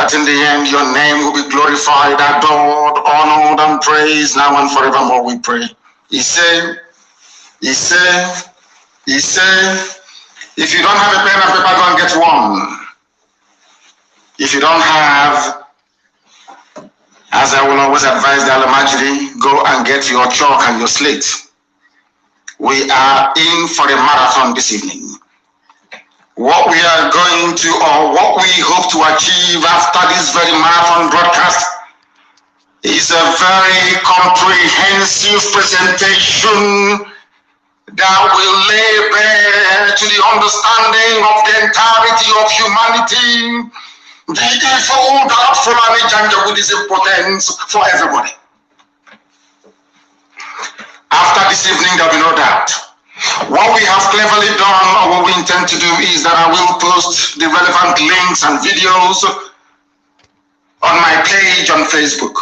that in the end your name will be glorified, adored, honored, and praised now and forevermore, we pray. He said, if you don't have a pen and paper, go and get one. If you don't have, as I will always advise the Alamajiri, go and get your chalk and your slate. We are in for a marathon this evening. What we are going to, or what we hope to achieve after this very marathon broadcast, is a very comprehensive presentation that will lay bare to the understanding of the entirety of humanity, the evil that Fulani Janjaweedism portends for everybody. After this evening, there will be no doubt. What we have cleverly done, or what we intend to do, is that I will post the relevant links and videos on my page on Facebook.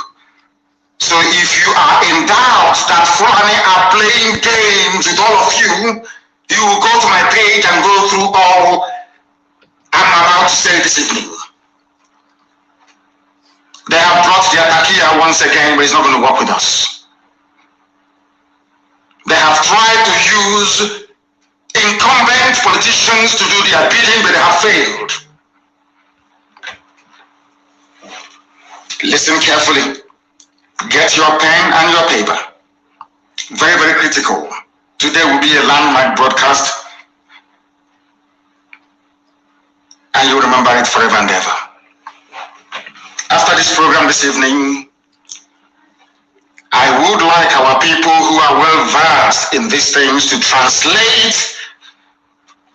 So if you are in doubt that Fulani are playing games with all of you, you will go to my page and go through all I'm about to say this evening. They have brought the Atakia once again, but it's not going to work with us. They have tried to use incumbent politicians to do their bidding, but they have failed. Listen carefully. Get your pen and your paper. Very, very critical. Today will be a landmark broadcast, and you'll remember it forever and ever. After this program this evening, I would like our people who are well versed in these things to translate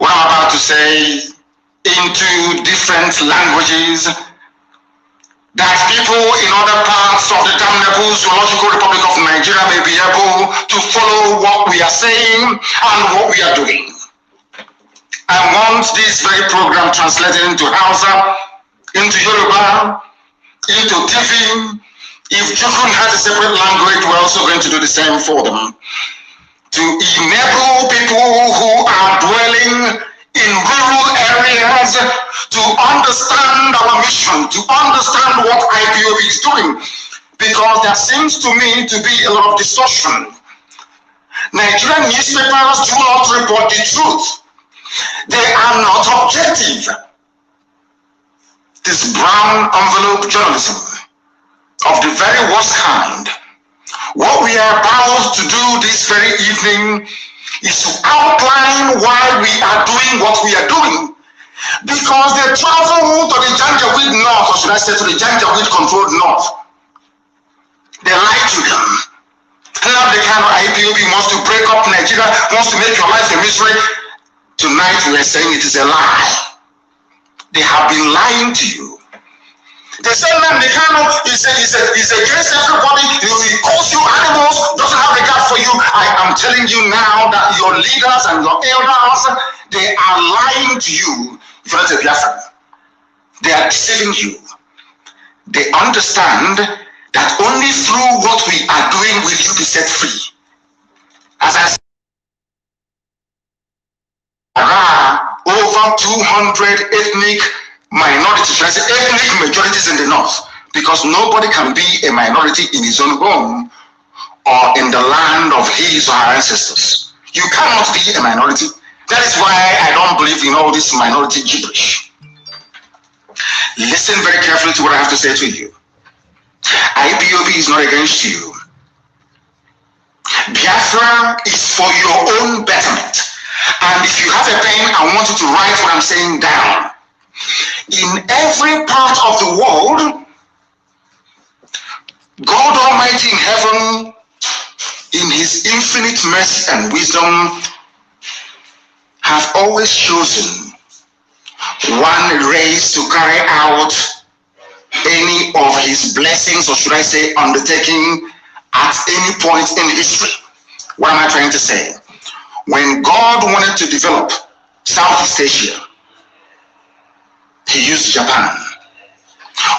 what I'm about to say into different languages, that people in other parts of the damnable zoological republic of Nigeria may be able to follow what we are saying and what we are doing. I want this very program translated into Hausa, into Yoruba, into TV. If Jukun has a separate language, we're also going to do the same for them, to enable people who are dwelling in rural areas to understand our mission, to understand what IPOB is doing, because there seems to me to be a lot of distortion. Nigerian newspapers do not report the truth. They are not objective. This brown envelope journalism of the very worst kind. What we are about to do this very evening is to outline why we are doing what we are doing. Because they travel to the Janjaweed North, or should I say to the Janjaweed controlled North. They lie to them. Now the kind of IPOB wants to break up Nigeria, wants to make your life a misery. Tonight we are saying it is a lie. They have been lying to you. They say that the kind of is against everybody, he calls you animals, doesn't have regard for you. I am telling you now that your leaders and your elders, they are lying to you. If you're not a Biafran, they are deceiving you. They understand that only through what we are doing will you be set free. As I said, there are over 200 ethnic minorities, should I say ethnic majorities in the north, because nobody can be a minority in his own home or in the land of his or her ancestors. You cannot be a minority. That is why I don't believe in all this minority gibberish. Listen very carefully to what I have to say to you. IPOB is not against you. Biafra is for your own betterment. And if you have a pen, I want you to write what I'm saying down. In every part of the world, God Almighty in heaven, in his infinite mercy and wisdom, has always chosen one race to carry out any of his blessings, or should I say undertaking, at any point in history. What am I trying to say? When God wanted to develop Southeast Asia, he used Japan.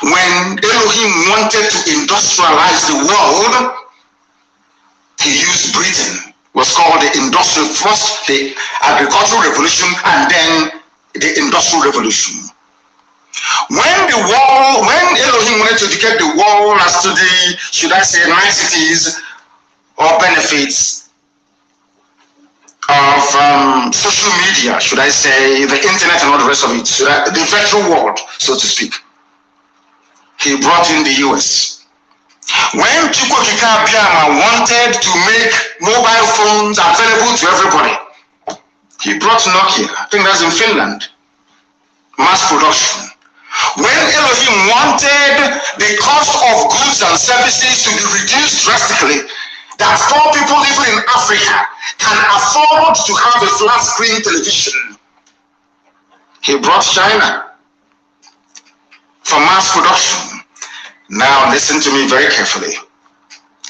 When Elohim wanted to industrialize the world, he used Britain. It was called the industrial, first the agricultural revolution and then the industrial revolution. When educate the world as to the, should I say, niceties or benefits of social media, should I say, the internet and all the rest of it, the virtual world, so to speak. He brought in the US. When Chukwuemeka Abbiama wanted to make mobile phones available to everybody, he brought Nokia. I think that's in Finland. Mass production. When Elohim wanted the cost of goods and services to be reduced drastically, that poor people living in Africa can afford to have a flat screen television, he brought China for mass production. Now listen to me very carefully.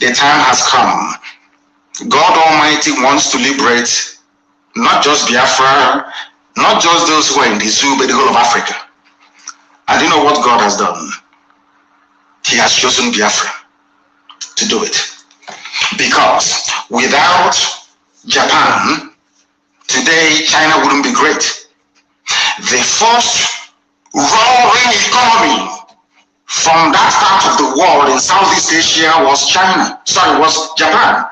The time has come. God Almighty wants to liberate not just Biafra, not just those who are in the zoo, but the whole of Africa. And you know what God has done? He has chosen Biafra to do it. Because without Japan, today China wouldn't be great. The first roaring economy from that part of the world in Southeast Asia was Japan.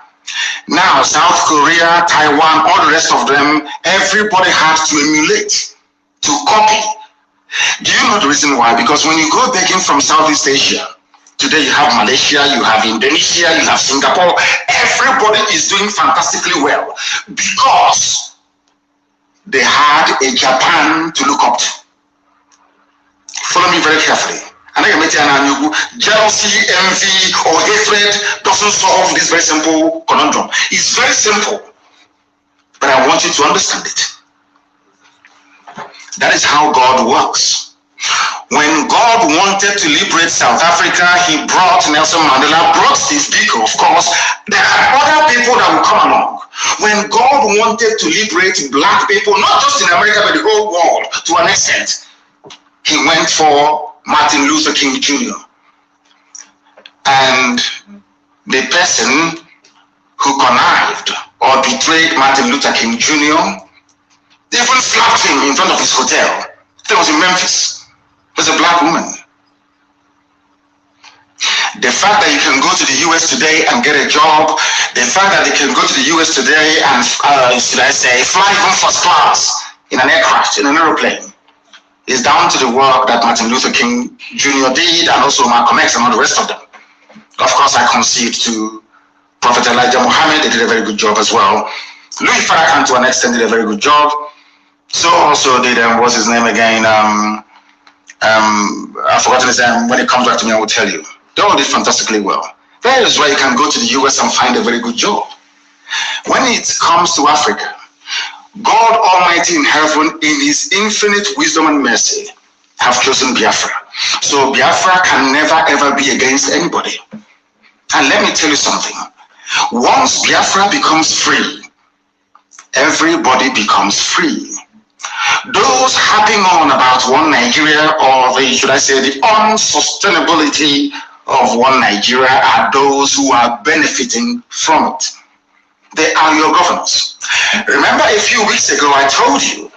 Now South Korea, Taiwan, all the rest of them, everybody has to emulate, to copy. Do you know the reason why? Because when you go begging from Southeast Asia, today you have Malaysia, you have Indonesia, you have Singapore, everybody is doing fantastically well because they had a Japan to look up to. Follow me very carefully. Jealousy, envy, or hatred doesn't solve this very simple conundrum. It's very simple, but I want you to understand it. That is how God works. When God wanted to liberate South Africa, he brought Nelson Mandela, brought Steve Biko, of course. There are other people that will come along. When God wanted to liberate black people, not just in America, but the whole world, to an extent, he went for Martin Luther King Jr. And the person who connived or betrayed Martin Luther King Jr. even slapped him in front of his hotel. That was in Memphis. It was a black woman. The fact that you can go to the US today and get a job, the fact that they can go to the US today and, should I say, fly even first class in an aircraft, in an aeroplane, is down to the work that Martin Luther King Jr. did, and also Malcolm X and all the rest of them. Of course, I concede to Prophet Elijah Muhammad. They did a very good job as well. Louis Farrakhan, to an extent, did a very good job. So also did, what's his name again? I've forgotten his name. When it comes back to me, I will tell you. They all did fantastically well. That is why you can go to the US and find a very good job. When it comes to Africa, God Almighty in heaven, in his infinite wisdom and mercy, have chosen Biafra. So Biafra can never ever be against anybody. And let me tell you something. Once Biafra becomes free, everybody becomes free. Those harping on about one Nigeria, or the, should I say, the unsustainability of one Nigeria, are those who are benefiting from it. They are your governors. Remember a few weeks ago I told you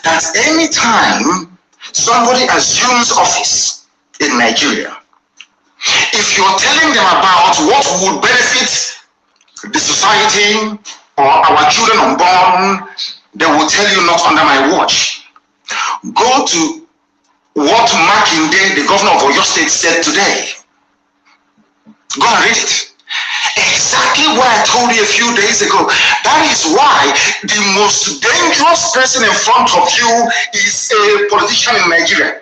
that anytime somebody assumes office in Nigeria, if you're telling them about what would benefit the society or our children unborn, they will tell you not under my watch. Go to what Makinde, the governor of Oyo State, said today. Go and read it. Exactly what I told you a few days ago. That is why the most dangerous person in front of you is a politician in Nigeria.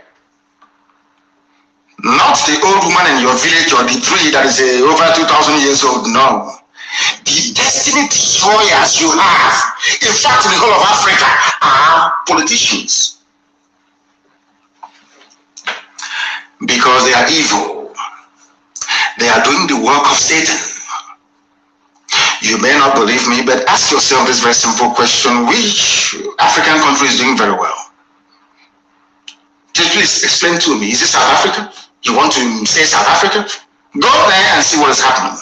Not the old woman in your village or the tree that is over 2,000 years old. No. The destiny destroyers you have, in fact, in the whole of Africa, are politicians. Because they are evil. They are doing the work of Satan. You may not believe me, but ask yourself this very simple question: which African country is doing very well? Just please explain to me. Is it South Africa? You want to say South Africa? Go there and see what is happening.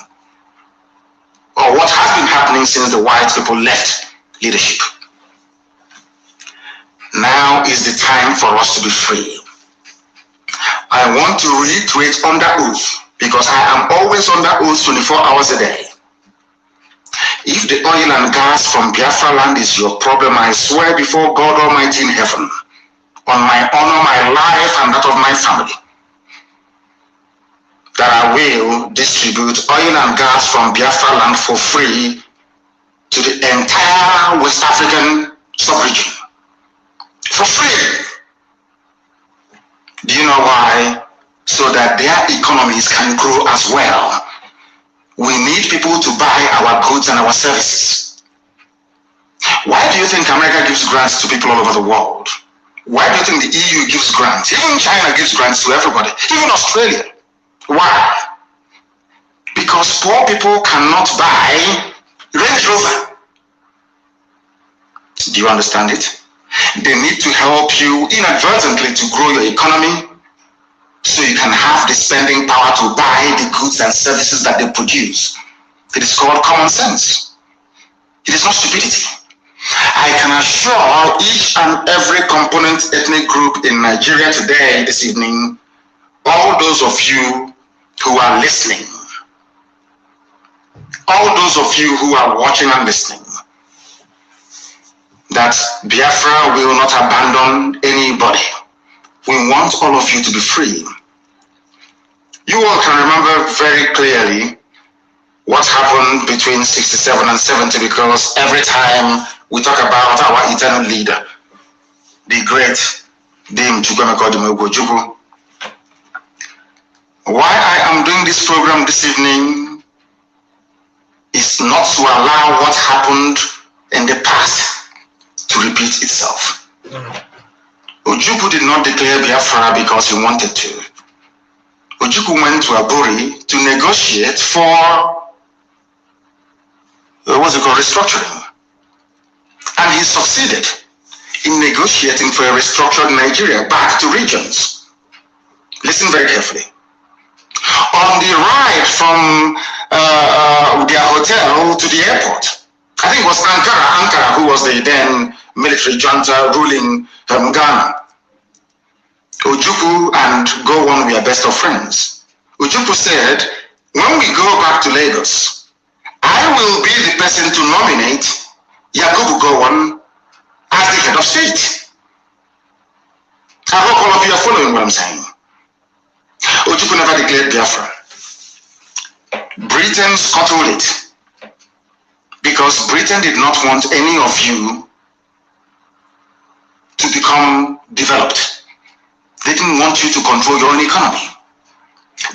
Or what has been happening since the white people left leadership. Now is the time for us to be free. I want to reiterate under oath, because I am always under oath 24 hours a day. If the oil and gas from Biafra land is your problem, I swear before God Almighty in heaven, on my honor, my life, and that of my family, that I will distribute oil and gas from Biafra land for free to the entire West African sub-region. For free. Do you know why? So that their economies can grow as well. We need people to buy our goods and our services. Why do you think America gives grants to people all over the world? Why do you think the EU gives grants? Even China gives grants to everybody, even Australia. Why? Because poor people cannot buy Range Rover. Do you understand it? They need to help you inadvertently to grow your economy, so you can have the spending power to buy the goods and services that they produce. It is called common sense. It is not stupidity. I can assure each and every component ethnic group in Nigeria today, this evening, all those of you who are listening, all those of you who are watching and listening, that Biafra will not abandon anybody. We want all of you to be free. You all can remember very clearly what happened between 67 and 70, because every time we talk about our eternal leader, the great Dame Chukwuemeka. Why I am doing this program this evening is not to allow what happened in the past to repeat itself. Ojukwu did not declare Biafra because he wanted to. Ojukwu went to Aburi to negotiate for restructuring. And he succeeded in negotiating for a restructured Nigeria back to regions. Listen very carefully. On the ride from their hotel to the airport, I think it was Ankara, who was the then military junta ruling Ghana. Ojukwu and Gowon were best of friends. Ojukwu said, when we go back to Lagos, I will be the person to nominate Yakubu Gowon as the head of state. I hope all of you are following what I'm saying. Ojukwu never declared Biafra. Britain scuttled it, because Britain did not want any of you to become developed. They didn't want you to control your own economy.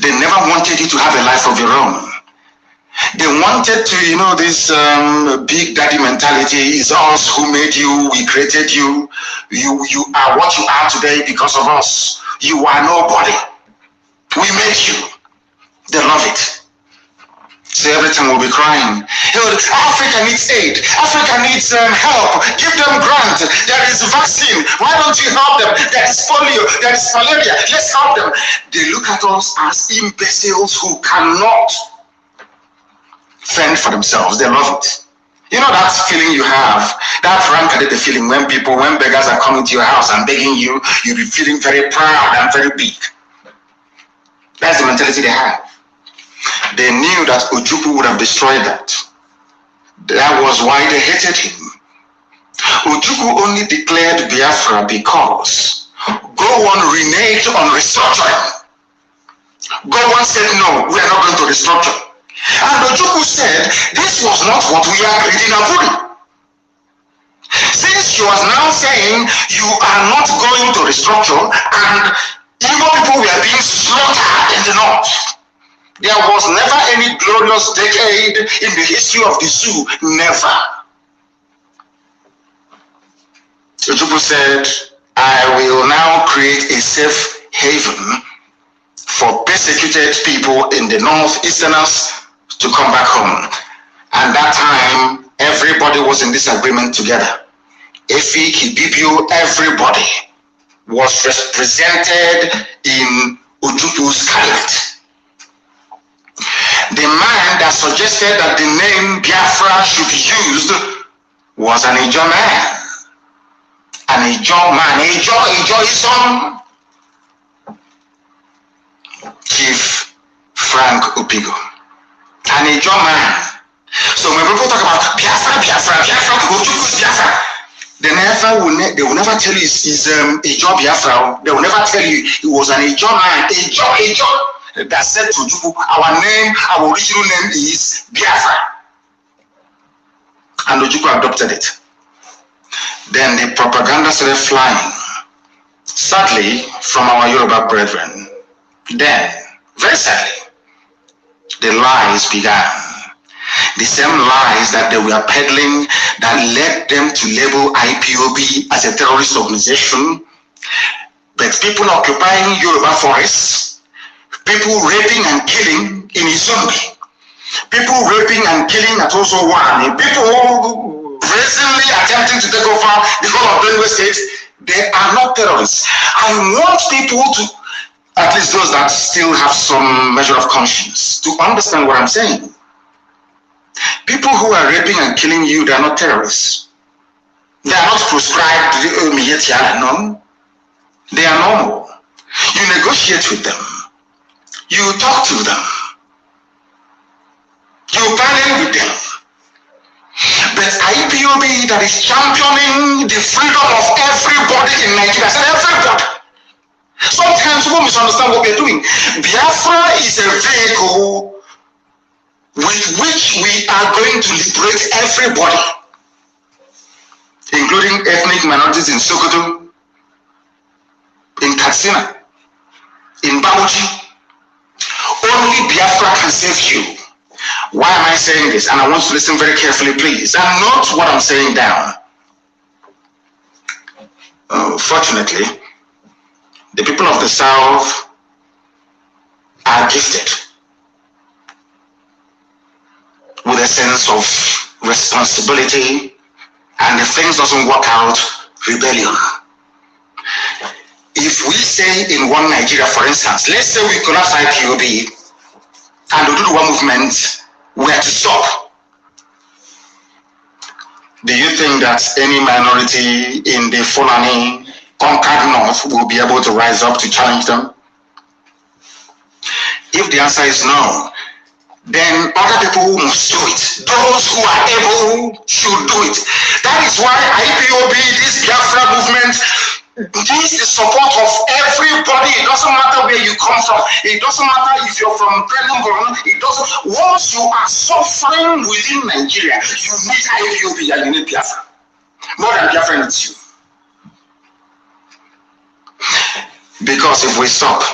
They never wanted you to have a life of your own. They wanted to, this big daddy mentality, is us who made you, we created you, you are what you are today because of us. You are nobody. We made you. They love it. So every time we'll be crying, Africa needs aid, Africa needs help, give them grant, there is vaccine, why don't you help them? There is polio, there is malaria, let's help them. They look at us as imbeciles who cannot fend for themselves. They love it. You know that feeling you have, that rancadated feeling when beggars are coming to your house and begging you, you'll be feeling very proud and very big. That's the mentality they have. They knew that Ojukwu would have destroyed that. That was why they hated him. Ojukwu only declared Biafra because Gowon reneged on restructuring. Gowon said, no, we are not going to restructure. And Ojukwu said, this was not what we agreed in Aburi. Since you are now saying you are not going to restructure and Igbo people were being slaughtered in the north, there was never any glorious decade in the history of the zoo. Never. Ojukwu said, I will now create a safe haven for persecuted people in the northeasterners to come back home. And that time, everybody was in this agreement together. Efi, Kibibio, everybody was represented in Ojukwu's cabinet. The man that suggested that the name Biafra should be used was an Ijo man. An Ijo man. Ijo is on. Chief Frank Opigo, and a John man. So when people talk about Biafra, they will never tell you he's a John Biafra. They will never tell you he was an a John man, a John that said to Juku, our original name is Biafra. And Ojukwu adopted it. Then the propaganda started flying, sadly, from our Yoruba brethren. Then, very sadly, the lies began. The same lies that they were peddling that led them to label IPOB as a terrorist organization. But people occupying Yoruba forests, people raping and killing in Izumbi, people raping and killing at also one, people brazenly attempting to take over the whole of Benue State, they are not terrorists. I want people to, at least those that still have some measure of conscience, to understand what I'm saying. People who are raping and killing you, they are not terrorists. They are not proscribed, no. They are normal. You negotiate with them. You talk to them. You bargain with them. But IPOB that is championing the freedom of everybody in Nigeria, I said everybody. Sometimes people misunderstand what we're doing. Biafra is a vehicle with which we are going to liberate everybody, including ethnic minorities in Sokoto, in Katsina, in Bauchi. Only Biafra can save you. Why am I saying this? And I want to listen very carefully, please, and note what I'm saying down. Fortunately, the people of the South are gifted with a sense of responsibility, and if things doesn't work out, rebellion. If we say in one Nigeria, for instance, let's say we collapse IPOB and the Oduduwa movement were to stop, do you think that any minority in the Fulani conquered north will be able to rise up to challenge them? If the answer is no, then other people must do it. Those who are able should do it. That is why IPOB, this Biafra movement, needs the support of everybody. It doesn't matter where you come from. It doesn't matter if you're from Benin. It doesn't. Once you are suffering within Nigeria, you need IPOB and you need Biafra. More than Biafra needs you. Because if we stop,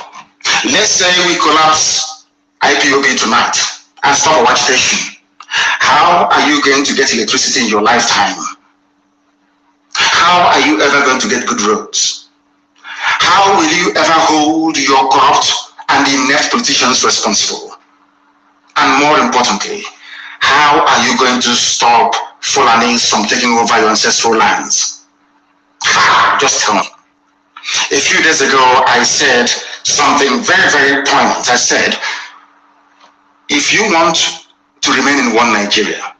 let's say we collapse IPOB tonight and stop our agitation, how are you going to get electricity in your lifetime? How are you ever going to get good roads? How will you ever hold your corrupt and inept politicians responsible? And more importantly, how are you going to stop Fulanis from taking over your ancestral lands? How? Just tell me. A few days ago, I said something very, very poignant. I said, if you want to remain in one Nigeria,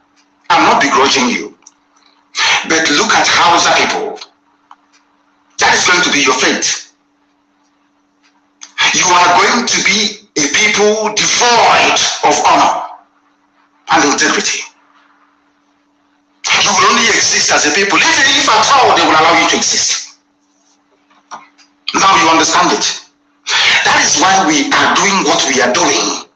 I'm not begrudging you, but look at Hausa people. That is going to be your fate. You are going to be a people devoid of honor and integrity. You will only exist as a people, even if at all they will allow you to exist. Now you understand it. That is why we are doing what we are doing.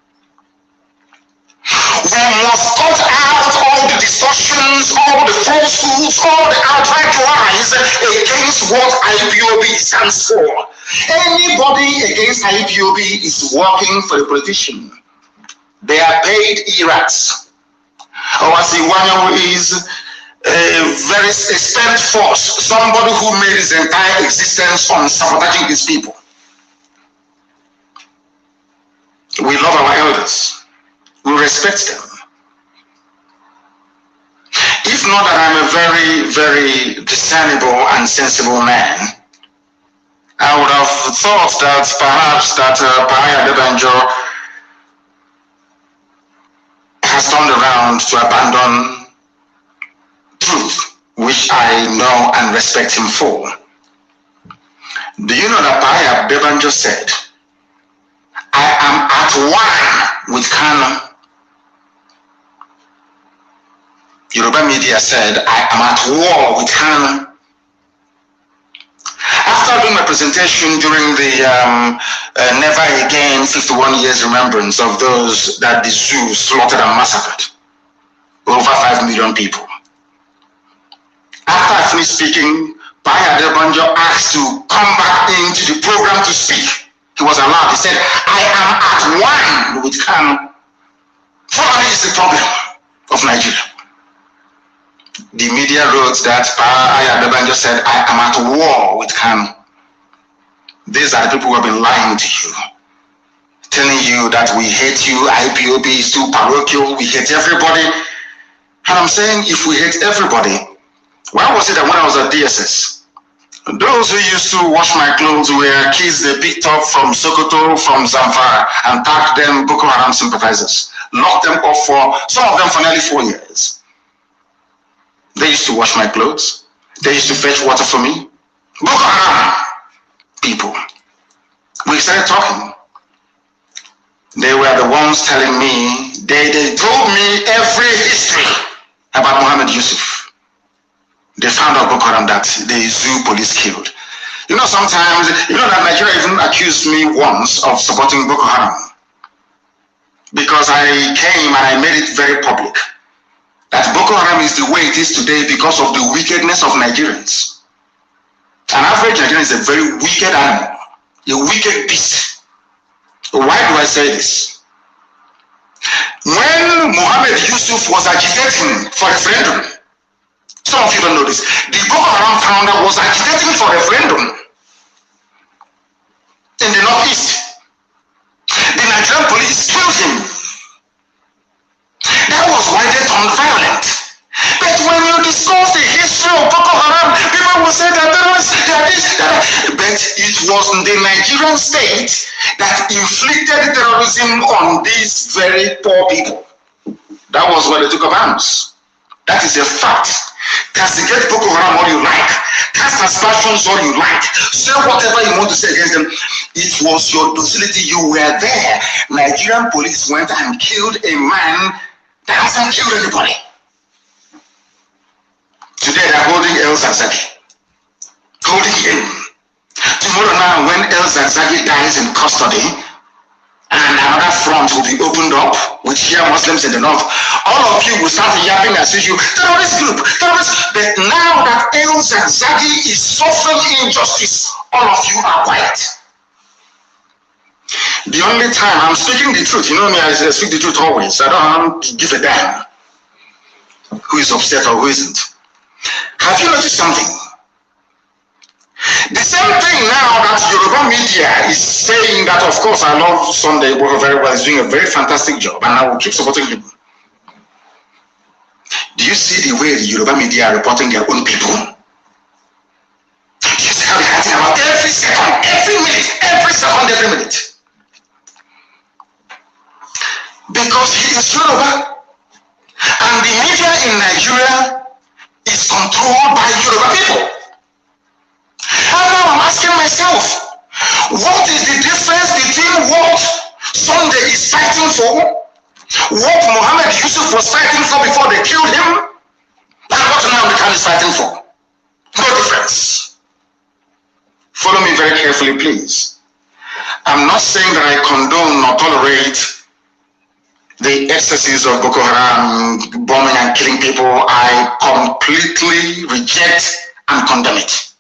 We must cut out all the distortions, all the falsehoods, all the outright lies against what IPOB stands for. Anybody against IPOB is working for the politician. They are paid irats. Owasiwanya is a very spent force, somebody who made his entire existence on sabotaging his people. We love our elders. We respect them. If not that I'm a very, very discernible and sensible man, I would have thought that perhaps that Pahaya Debanjo has turned around to abandon truth, which I know and respect him for. Do you know that Pahaya Debanjo said, I with Kano. Yoruba media said, I am at war with Kano. After doing my presentation during the Never Again 51 years remembrance of those that the zoo slaughtered and massacred, over 5 million people. After I finished speaking, Baya Adebanjo asked to come back into the program to speak. He was allowed. He said, I am at one with Kano. What is the problem of Nigeria? The media wrote that Baya Adebanjo said, I am at war with Kano. These are the people who have been lying to you, telling you that we hate you, IPOB is too parochial, we hate everybody. And I'm saying, if we hate everybody, why was it that when I was at DSS, those who used to wash my clothes were kids they picked up from Sokoto, from Zamfara, and tagged them Boko Haram sympathizers, locked them up for, some of them for nearly 4 years. They used to wash my clothes. They used to fetch water for me. Boko Haram people. We started talking. They were the ones telling me, they told me every history about Mohammed Yusuf. They found out Boko Haram that the zoo police killed. You know, sometimes, you know that Nigeria even accused me once of supporting Boko Haram. Because I came and I made it very public that Boko Haram is the way it is today because of the wickedness of Nigerians. An average Nigerian is a very wicked animal, a wicked beast. Why do I say this? When Mohammed Yusuf was agitating for referendum, some of you don't know this, the Boko Haram founder was agitating for referendum in the northeast. The Nigerian police killed him. That was why they turned violent. But when you discuss the history of Boko Haram, people will say that there was this, that. But it was the Nigerian state that inflicted terrorism on these very poor people. That was why they took up arms. That is a fact. Castigate Boko Haram all you like. Cast aspersions all you like. Say whatever you want to say against them. It was your docility. You were there. Nigerian police went and killed a man that hasn't killed anybody. Today they're holding El Zagzagi. Holding him. Tomorrow now when El Zagzagi dies in custody, and another front will be opened up with Shia Muslims in the north, all of you will start yapping as usual, terrorist group, terrorist. But now that El Zagzagi is suffering injustice, all of you are quiet. The only time I'm speaking the truth, you know me, I speak the truth always. I don't give a damn who is upset or who isn't. Have you noticed something? The same thing now that Yoruba media is saying that, of course, I love Sunday very well. He's doing a very fantastic job, and I will keep supporting him. Do you see the way the Yoruba media are reporting their own people? You see how they're acting about every second, every minute, every second, every minute. Because he is Yoruba, and the media in Nigeria is controlled by Yoruba people. And now I'm asking myself, what is the difference between what Sunday is fighting for, what Mohammed Yusuf was fighting for before they killed him, and what now the Khan is fighting for? No difference. Follow me very carefully, please. I'm not saying that I condone or tolerate the excesses of Boko Haram, bombing and killing people. I completely reject and condemn it.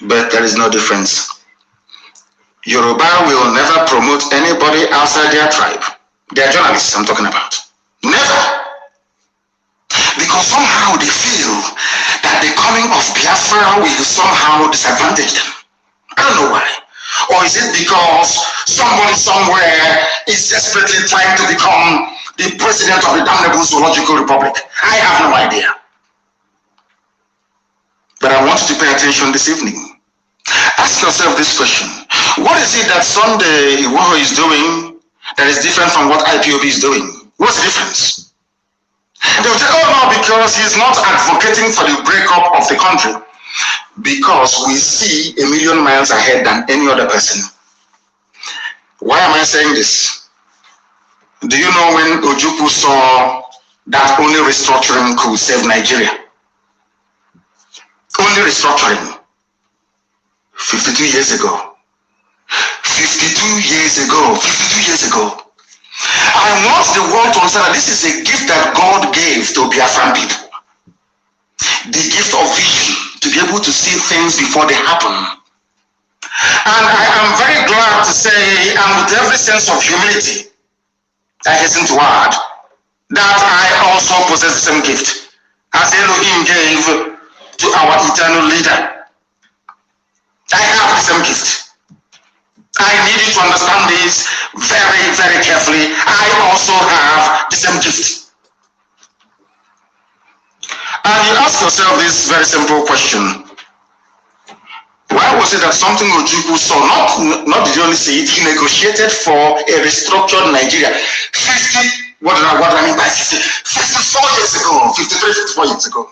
But there is no difference. Yoruba will never promote anybody outside their tribe. They are journalists I'm talking about. Never. Because somehow they feel that the coming of Biafra will somehow disadvantage them. I don't know why. Or is it because somebody somewhere is desperately trying to become the president of the damnable zoological republic? I have no idea. But I want you to pay attention this evening. Ask yourself this question. What is it that Sunday is doing that is different from what IPOB is doing? What's the difference? They will say, oh no, because he's not advocating for the breakup of the country. because we see a million miles ahead than any other person. Why am I saying this? Do you know when Ojukwu saw that only restructuring could save Nigeria? Only restructuring. 52 years ago. 52 years ago. 52 years ago. I want the world to understand that this is a gift that God gave to Biafran people. The gift of vision, to be able to see things before they happen. And I am very glad to say, and with every sense of humility, I hasten to add, that I also possess the same gift as Elohim gave to our eternal leader. I have the same gift. I need you to understand this very, very carefully. I also have the same gift. And you ask yourself this very simple question. Why was it that something Ojukwu saw, not did he only see it, he negotiated for a restructured Nigeria? 54 years ago, 54 years ago.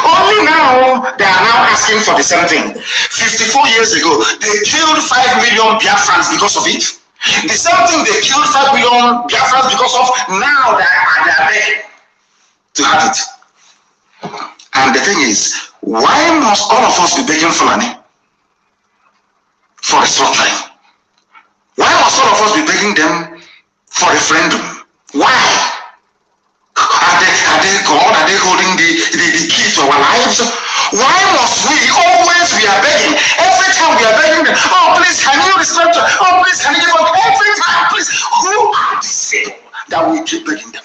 Only now, they are now asking for the same thing. 54 years ago, they killed 5 million Biafrans because of it. The same thing they killed 5 million Biafrans because of, now they are begging to have it. And the thing is, why must all of us be begging Fulani for restructuring? Why must all of us be begging them for referendum? Why? Are they God? Are they holding the key to our lives? Why must we always be begging? Every time we are begging them, oh please can you restructure? Oh please can you give up? Every time, please. Who are these people that we keep begging them?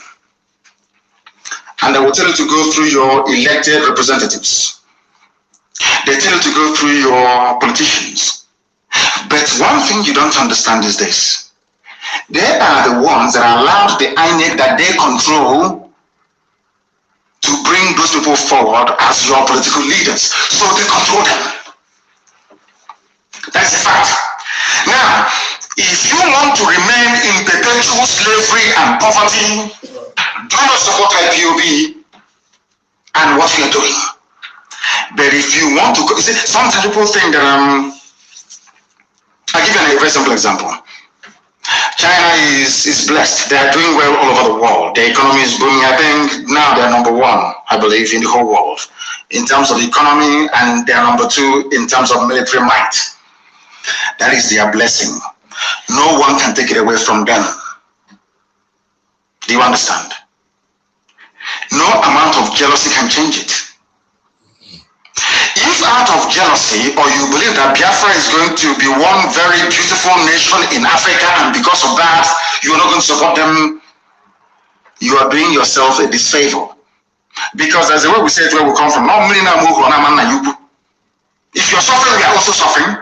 And they will tell you to go through your elected representatives. They tell you to go through your politicians. But one thing you don't understand is this. They are the ones that allowed the INEC that they control to bring those people forward as your political leaders. So they control them. That's a fact. Now, if you want to remain in perpetual slavery and poverty, do not support IPOB and what we are doing. But if you want to, you see, sometimes people think that I'll give you a very simple example. China is blessed. They are doing well all over the world. The economy is booming. I think now they are number 1, I believe, in the whole world in terms of economy, and they are number 2 in terms of military might. That is their blessing. No one can take it away from them. Do you understand? No amount of jealousy can change it. If out of jealousy, or you believe that Biafra is going to be one very beautiful nation in Africa, and because of that, you are not going to support them, you are doing yourself a disfavor. Because as the way we say it, where we come from, if you're suffering, we are also suffering.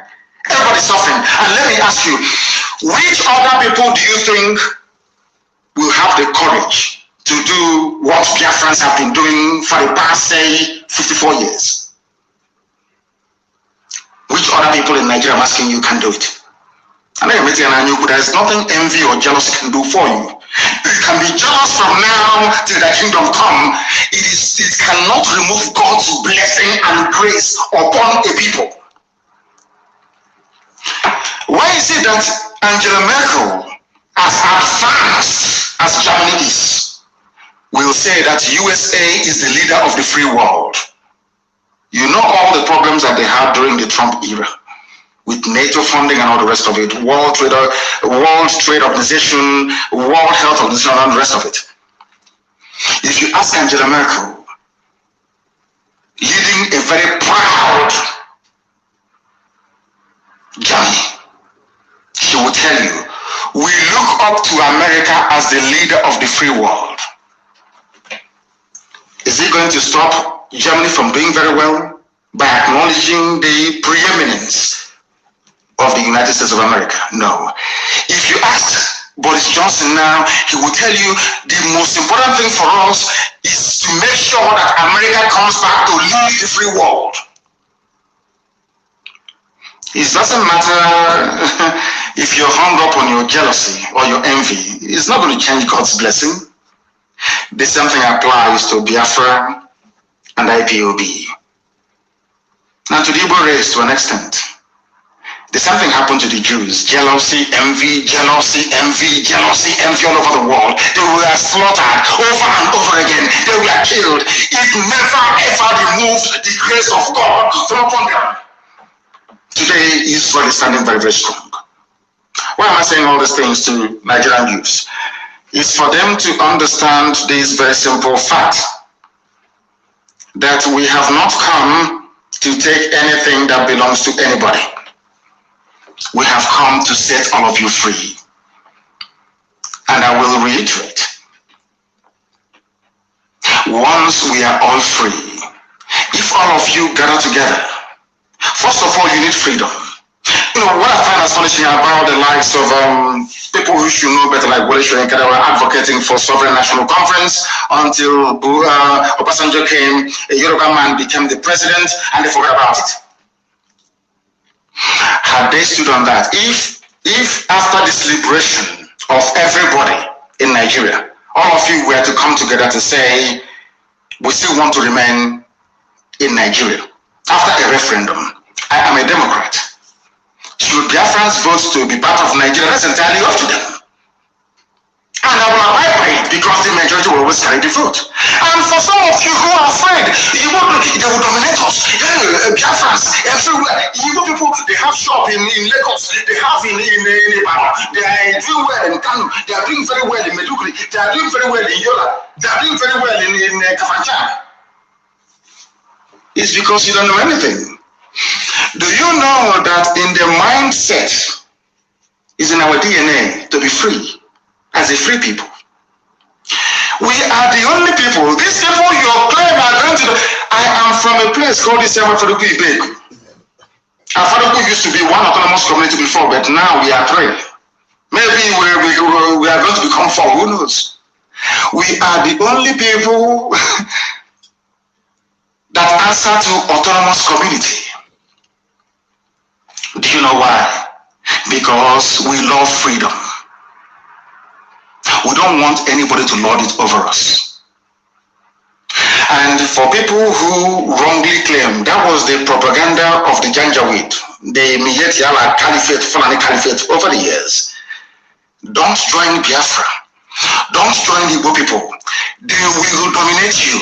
Everybody's suffering. And let me ask you, which other people do you think will have the courage to do what Biafrans have been doing for the past, say, 54 years? Which other people in Nigeria, I'm asking you, can do it? And there is nothing envy or jealousy can do for you. You can be jealous from now till the kingdom come. It cannot remove God's blessing and grace upon a people. Why is it that Angela Merkel, as advanced as Germany is, will say that USA is the leader of the free world? You know all the problems that they had during the Trump era with NATO funding and all the rest of it, World Trade Organization, World Health Organization, and the rest of it. If you ask Angela Merkel, leading a very proud Germany, she will tell you, we look up to America as the leader of the free world. Is it going to stop Germany from doing very well by acknowledging the preeminence of the United States of America? No. If you ask Boris Johnson now, he will tell you the most important thing for us is to make sure that America comes back to lead the free world. It doesn't matter if you're hung up on your jealousy or your envy. It's not going to change God's blessing. The same thing applies to Biafra and IPOB. Now to the Igbo race to an extent. The same thing happened to the Jews. Jealousy, envy, jealousy, envy, jealousy, envy all over the world. They were slaughtered over and over again. They were killed. It never ever removed the grace of God from upon them. Today, Israel is standing very, very strong. Why am I saying all these things to Nigerian youths? It's for them to understand this very simple fact that we have not come to take anything that belongs to anybody. We have come to set all of you free. And I will reiterate. Once we are all free, if all of you gather together, first of all, you need freedom. You know, what I find astonishing about the likes of people who should know better, like Wole Soyinka, that were advocating for sovereign national conference until Obasanjo came, a Yoruba man became the president, and they forgot about it. Had they stood on that, if after this liberation of everybody in Nigeria, all of you were to come together to say, we still want to remain in Nigeria, after a referendum, I am a Democrat. Should Biafrans vote to be part of Nigeria? That's entirely up to them. And I will abide by it because the majority will always carry the vote. And for some of you who are afraid, they will dominate us. Biafrans everywhere. Igbo people, they have shop in Lagos, they have in Ibadan, they are doing well in Kano, they are doing very well in Meduguri, they are doing very well in Yola, they are doing very well in Kafanchan. It's because you don't know anything. Do you know that in the mindset is in our DNA to be free, as a free people? We are the only people, these people you claim are going to, I am from a place called Afaduku Ibeku. Afaduku used to be one autonomous community before, but now we are three. Maybe we are going to become four, who knows? We are the only people that answer to autonomous community. Do you know why? Because we love freedom. We don't want anybody to lord it over us. And for people who wrongly claim that was the propaganda of the Janjaweed, the Miyet Yala Caliphate, Fulani Caliphate over the years, don't join Biafra. Don't join the Igbo people. They will dominate you.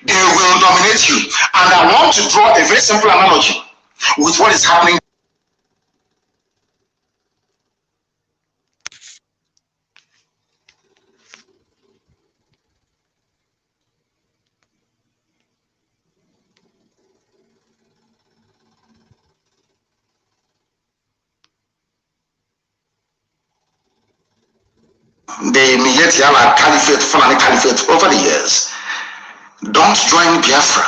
They will dominate you. And I want to draw a very simple analogy with what is happening. The Miyet Yala Caliphate, Fulani Caliphate over the years. Don't join Biafra.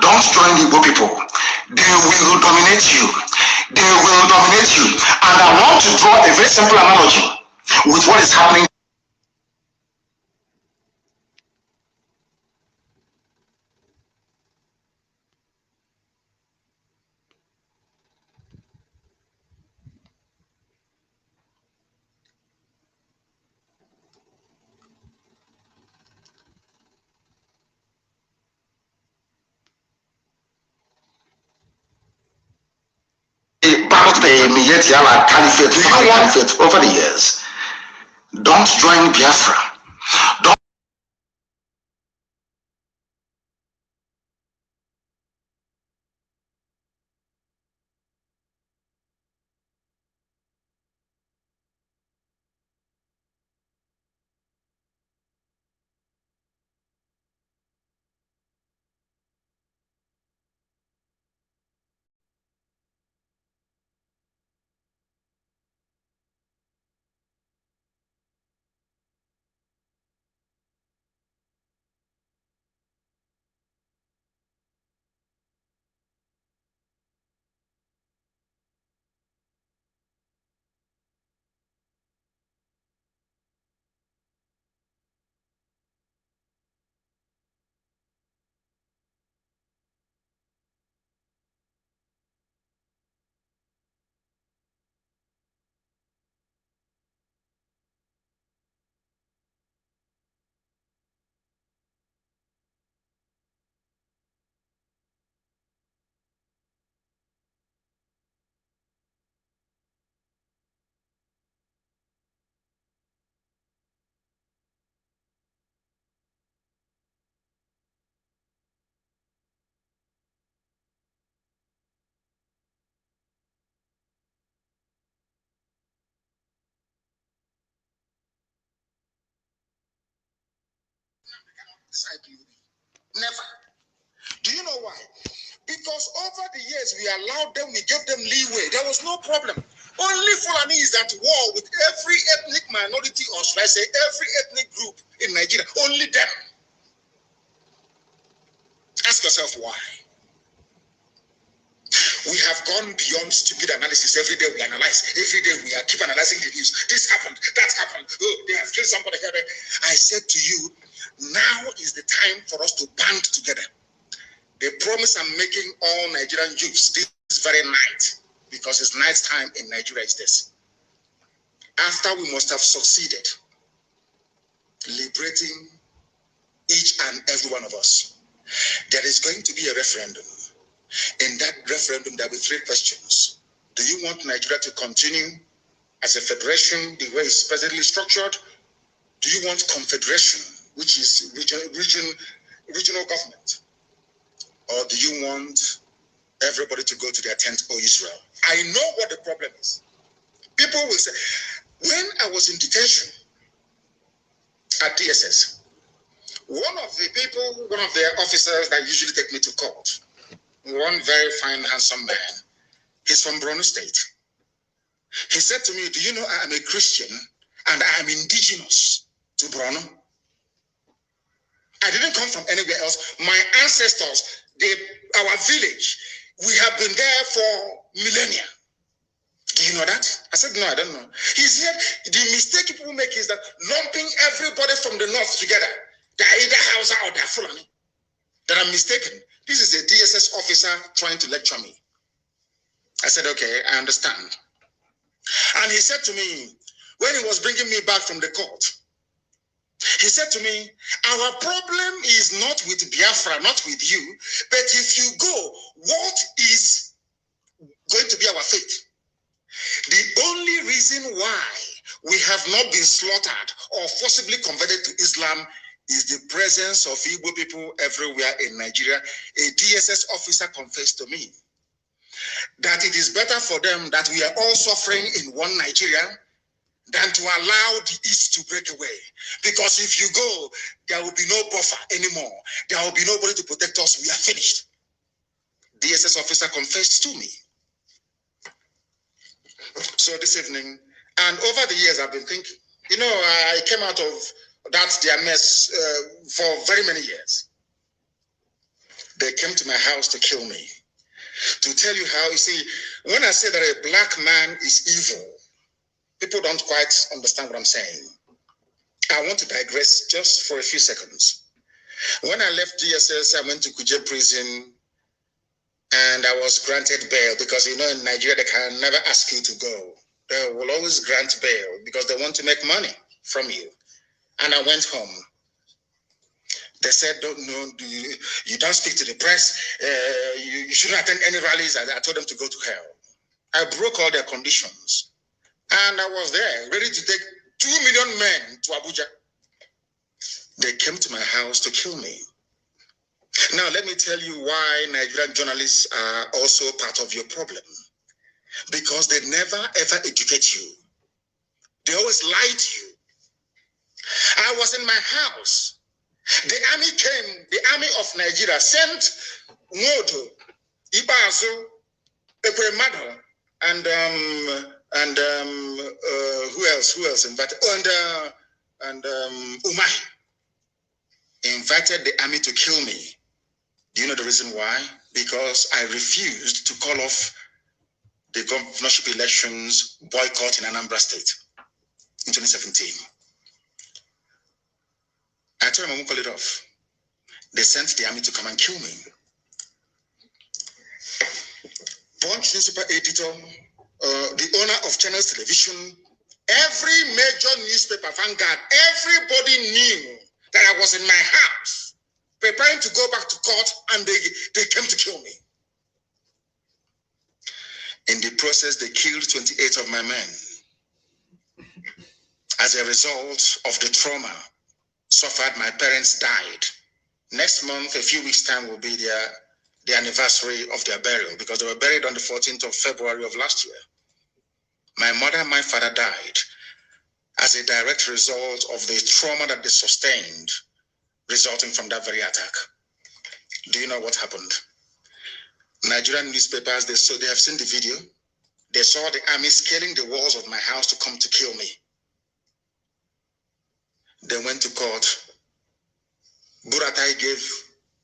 Don't join the Igbo people. They will dominate you. They will dominate you. And I want to draw a very simple analogy with what is happening. About the Miyet Yala Caliphate, Fulani Caliphate over the years. Don't join Biafra. Don't they cannot decide PUB. Never. Do you know why? Because over the years, we allowed them, we gave them leeway. There was no problem. Only Fulani is at war with every ethnic minority, or should I say every ethnic group in Nigeria. Only them. Ask yourself why. We have gone beyond stupid analysis. Every day we analyze. Every day we keep analyzing the news. This happened. That happened. Oh, they have killed somebody here. I said to you, now is the time for us to band together. The promise I'm making all Nigerian Jews this very night, because it's night time in Nigeria, is this. After we must have succeeded liberating each and every one of us, there is going to be a referendum. In that referendum, there will be 3 questions. Do you want Nigeria to continue as a federation, the way it's presently structured? Do you want confederation, which is regional government? Or do you want everybody to go to their tent, or Israel? I know what the problem is. People will say, when I was in detention at DSS, one of their officers that usually take me to court, one very fine, handsome man, he's from Borno State. He said to me, do you know I am a Christian and I am indigenous to Borno? I didn't come from anywhere else. My ancestors, our village, we have been there for millennia. Do you know that? I said, no, I don't know. He said, the mistake people make is that lumping everybody from the north together. They're either Hausa or they're Fulani. That I'm mistaken. This is a DSS officer trying to lecture me. I said, okay, I understand. And he said to me, when he was bringing me back from the court, he said to me, our problem is not with Biafra, not with you, but if you go, what is going to be our fate? The only reason why we have not been slaughtered or forcibly converted to Islam is the presence of Igbo people everywhere in Nigeria. A DSS officer confessed to me that it is better for them that we are all suffering in one Nigeria than to allow the East to break away. Because if you go, there will be no buffer anymore. There will be nobody to protect us. We are finished. DSS officer confessed to me. So this evening, and over the years I've been thinking, you know, I came out of their mess for very many years. They came to my house to kill me. To tell you how, you see, when I say that a black man is evil, people don't quite understand what I'm saying. I want to digress just for a few seconds. When I left DSS, I went to Kuje prison and I was granted bail because, you know, in Nigeria, they can never ask you to go. They will always grant bail because they want to make money from you. And I went home. They said, you don't speak to the press. You shouldn't attend any rallies. I told them to go to hell. I broke all their conditions. And I was there, ready to take 2 million men to Abuja. They came to my house to kill me. Now, let me tell you why Nigerian journalists are also part of your problem. Because they never, ever educate you. They always lie to you. I was in my house. The army came, the army of Nigeria sent Nwodo, Ibazu, Ekwemado, and who else invited? And Umai invited the army to kill me. Do you know the reason why? Because I refused to call off the governorship elections boycott in Anambra State in 2017. I told them I won't call it off. They sent the army to come and kill me. Punch newspaper editor, the owner of Channels Television, every major newspaper, Vanguard, everybody knew that I was in my house preparing to go back to court, and they came to kill me. In the process, they killed 28 of my men. As a result of the trauma suffered, my parents died. Next month, a few weeks' time, will be the anniversary of their burial, because they were buried on the 14th of February of last year. My mother and my father died as a direct result of the trauma that they sustained resulting from that very attack. Do you know what happened? Nigerian newspapers, they have seen the video. They saw the army scaling the walls of my house to come to kill me. They went to court. Buratai gave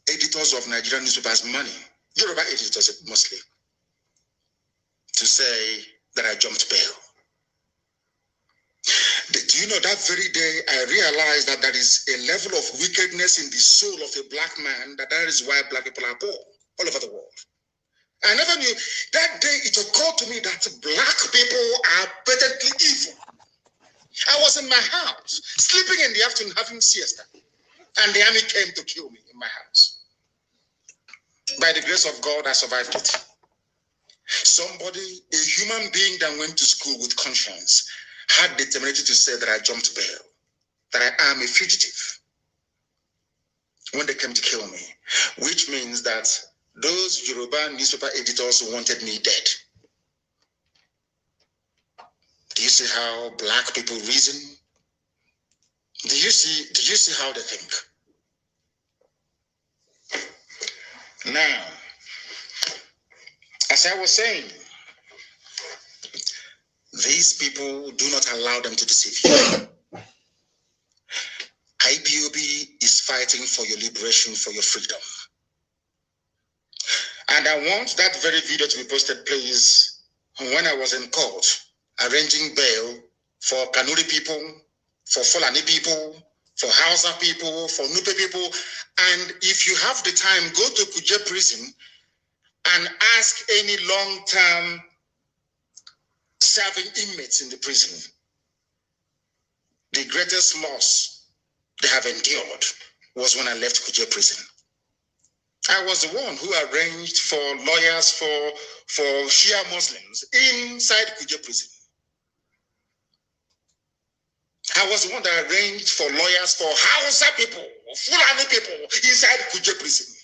editors of Nigerian newspapers money, Yoruba editors mostly, to say that I jumped bail. Do you know, that very day I realized that there is a level of wickedness in the soul of a black man, that is why black people are poor all over the world. I never knew. That day it occurred to me that black people are patently evil. I was in my house, sleeping in the afternoon, having siesta, and the army came to kill me in my house. By the grace of God, I survived it. Somebody, a human being that went to school with conscience, had the temerity to say that I jumped bail, that I am a fugitive when they came to kill me, which means that those Yoruba newspaper editors wanted me dead. Do you see how black people reason? Do you see how they think? Now, as I was saying, these people do not allow them to deceive you. IPOB is fighting for your liberation, for your freedom. And I want that very video to be posted, please, when I was in court, arranging bail for Kanuri people, for Fulani people, for Hausa people, for Nupe people. And if you have the time, go to Kuje prison and ask any long-term serving inmates in the prison. The greatest loss they have endured was when I left Kuje prison. I was the one who arranged for lawyers for Shia Muslims inside Kuje prison. I was the one that arranged for lawyers for Hausa people, Fulani people inside Kuje prison.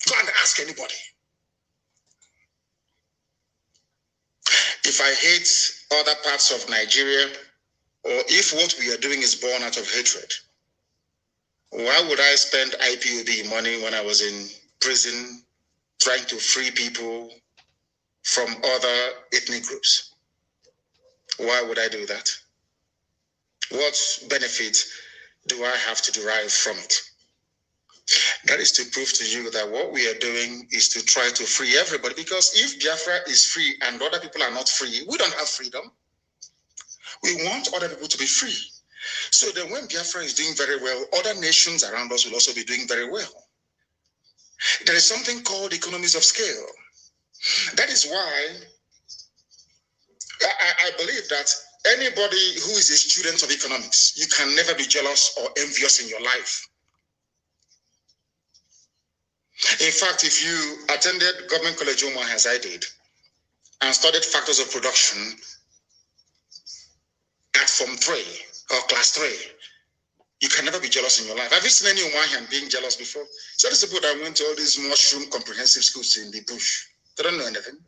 Go and ask anybody. If I hate other parts of Nigeria, or if what we are doing is born out of hatred, why would I spend IPOB money when I was in prison trying to free people from other ethnic groups? Why would I do that? What benefit do I have to derive from it? That is to prove to you that what we are doing is to try to free everybody, because if Biafra is free and other people are not free, we don't have freedom. We want other people to be free. So then when Biafra is doing very well, other nations around us will also be doing very well. There is something called economies of scale. That is why I believe that anybody who is a student of economics, you can never be jealous or envious in your life. In fact, if you attended Government College Omar as I did and studied factors of production at Form 3 or Class 3, you can never be jealous in your life. Have you seen any Omahian being jealous before? So these people that went to all these mushroom comprehensive schools in the bush, they don't know anything.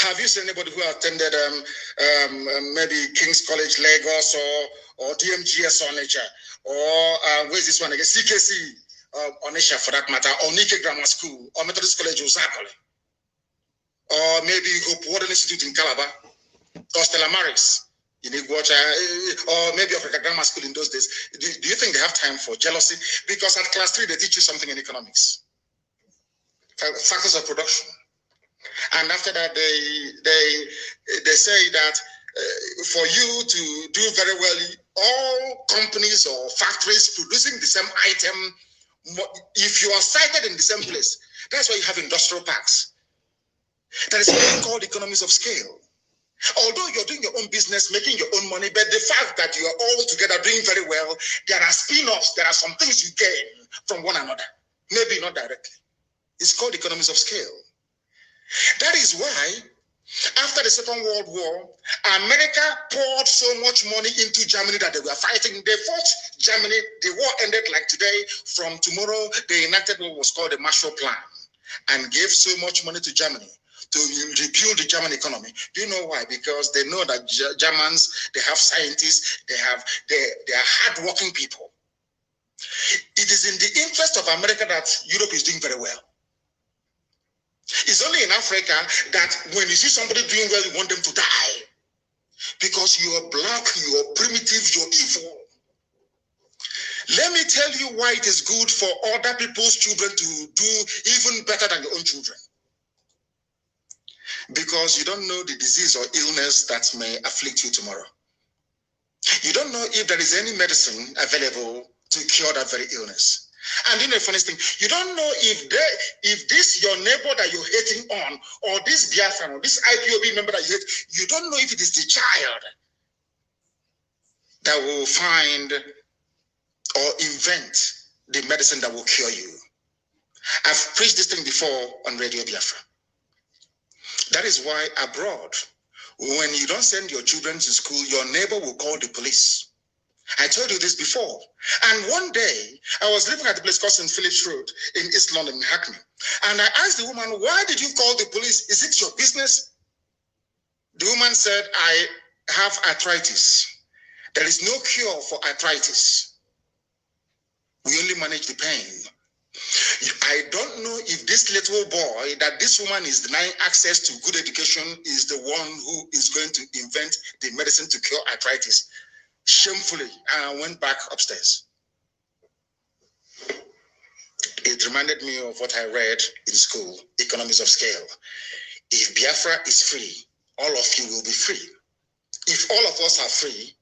Have you seen anybody who attended maybe King's College Lagos or DMGS Onitsha, or where's this one again, CKC Onitsha for that matter, or Nike Grammar School, or Methodist College Uzakole, or maybe Hope Warden Institute in Calabar, or Stella Maris in Iguacha, or maybe Africa Grammar School in those days. Do you think they have time for jealousy? Because at Class 3 they teach you something in economics, factors of production. And after that, they say that for you to do very well, all companies or factories producing the same item, if you are sited in the same place, that's why you have industrial parks. There is something called economies of scale. Although you're doing your own business, making your own money, but the fact that you are all together doing very well, there are spin-offs, there are some things you gain from one another, maybe not directly. It's called economies of scale. That is why, after the Second World War, America poured so much money into Germany that they were fighting. They fought Germany. The war ended like today. From tomorrow, they enacted what was called the Marshall Plan and gave so much money to Germany to rebuild the German economy. Do you know why? Because they know that Germans, they have scientists, they are hardworking people. It is in the interest of America that Europe is doing very well. It's only in Africa that when you see somebody doing well, you want them to die. Because you are black, you are primitive, you're evil. Let me tell you why it is good for other people's children to do even better than your own children. Because you don't know the disease or illness that may afflict you tomorrow. You don't know if there is any medicine available to cure that very illness. And you know, funny thing, you don't know if this your neighbor that you're hating on, or this Biafran, or this IPOB member that you hate, you don't know if it is the child that will find or invent the medicine that will cure you. I've preached this thing before on Radio Biafra. That is why abroad, when you don't send your children to school, your neighbor will call the police. I told you this before. And one day, I was living at a place called St. Philip's Road in East London, in Hackney. And I asked the woman, why did you call the police? Is it your business? The woman said, I have arthritis. There is no cure for arthritis. We only manage the pain. I don't know if this little boy that this woman is denying access to good education is the one who is going to invent the medicine to cure arthritis. Shamefully, I went back upstairs. It reminded me of what I read in school, Economies of Scale. If Biafra is free, all of you will be free. If all of us are free,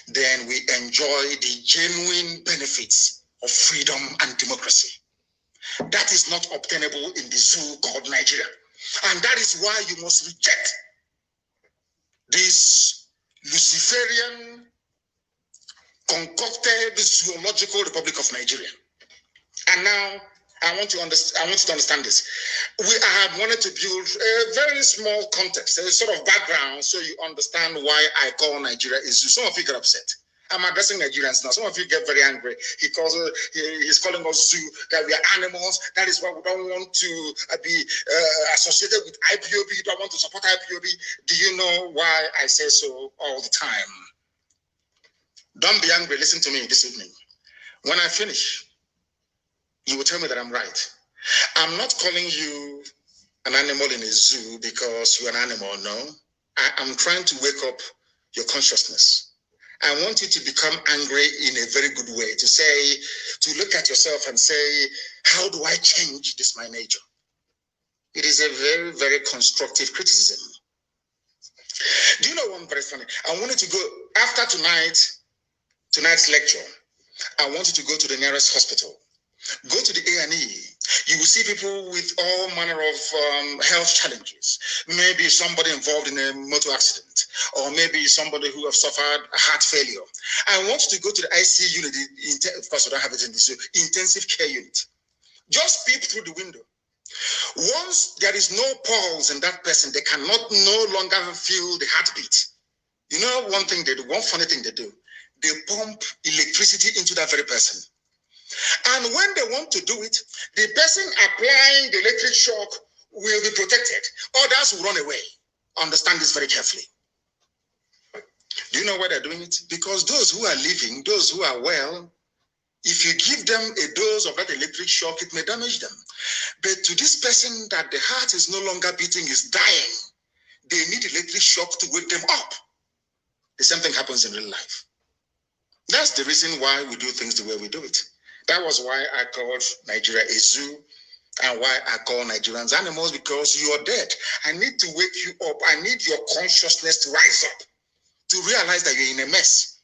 then we enjoy the genuine benefits of freedom and democracy. That is not obtainable in the zoo called Nigeria. And that is why you must reject this Luciferian concocted zoological Republic of Nigeria. And now I want you to understand this. I have wanted to build a very small context, a sort of background, so you understand why I call Nigeria a zoo. Some of you get upset. I'm addressing Nigerians now. Some of you get very angry. He's calling us zoo, that we are animals. That is why we don't want to be associated with IPOB. We don't want to support IPOB. Do you know why I say so all the time? Don't be angry. Listen to me this evening. When I finish, you will tell me that I'm right. I'm not calling you an animal in a zoo because you're an animal. No. I'm trying to wake up your consciousness. I want you to become angry in a very good way, to look at yourself and say, how do I change this my nature? It is a very, very constructive criticism. Do you know one very funny? I wanted to go, after tonight's lecture, I want you to go to the nearest hospital. Go to the A&E. You will see people with all manner of health challenges. Maybe somebody involved in a motor accident, or maybe somebody who have suffered heart failure. I want you to go to the IC unit. Of course, we don't have it in this intensive care unit. Just peep through the window. Once there is no pulse in that person, they cannot no longer feel the heartbeat. You know one thing they do, one funny thing they do, they pump electricity into that very person. And when they want to do it, the person applying the electric shock will be protected. Others will run away. Understand this very carefully. Do you know why they're doing it? Because those who are living, those who are well, if you give them a dose of that electric shock, it may damage them. But to this person that the heart is no longer beating, is dying, they need electric shock to wake them up. The same thing happens in real life. That's the reason why we do things the way we do it. That was why I called Nigeria a zoo, and why I call Nigerians animals, because you are dead. I need to wake you up. I need your consciousness to rise up, to realize that you're in a mess.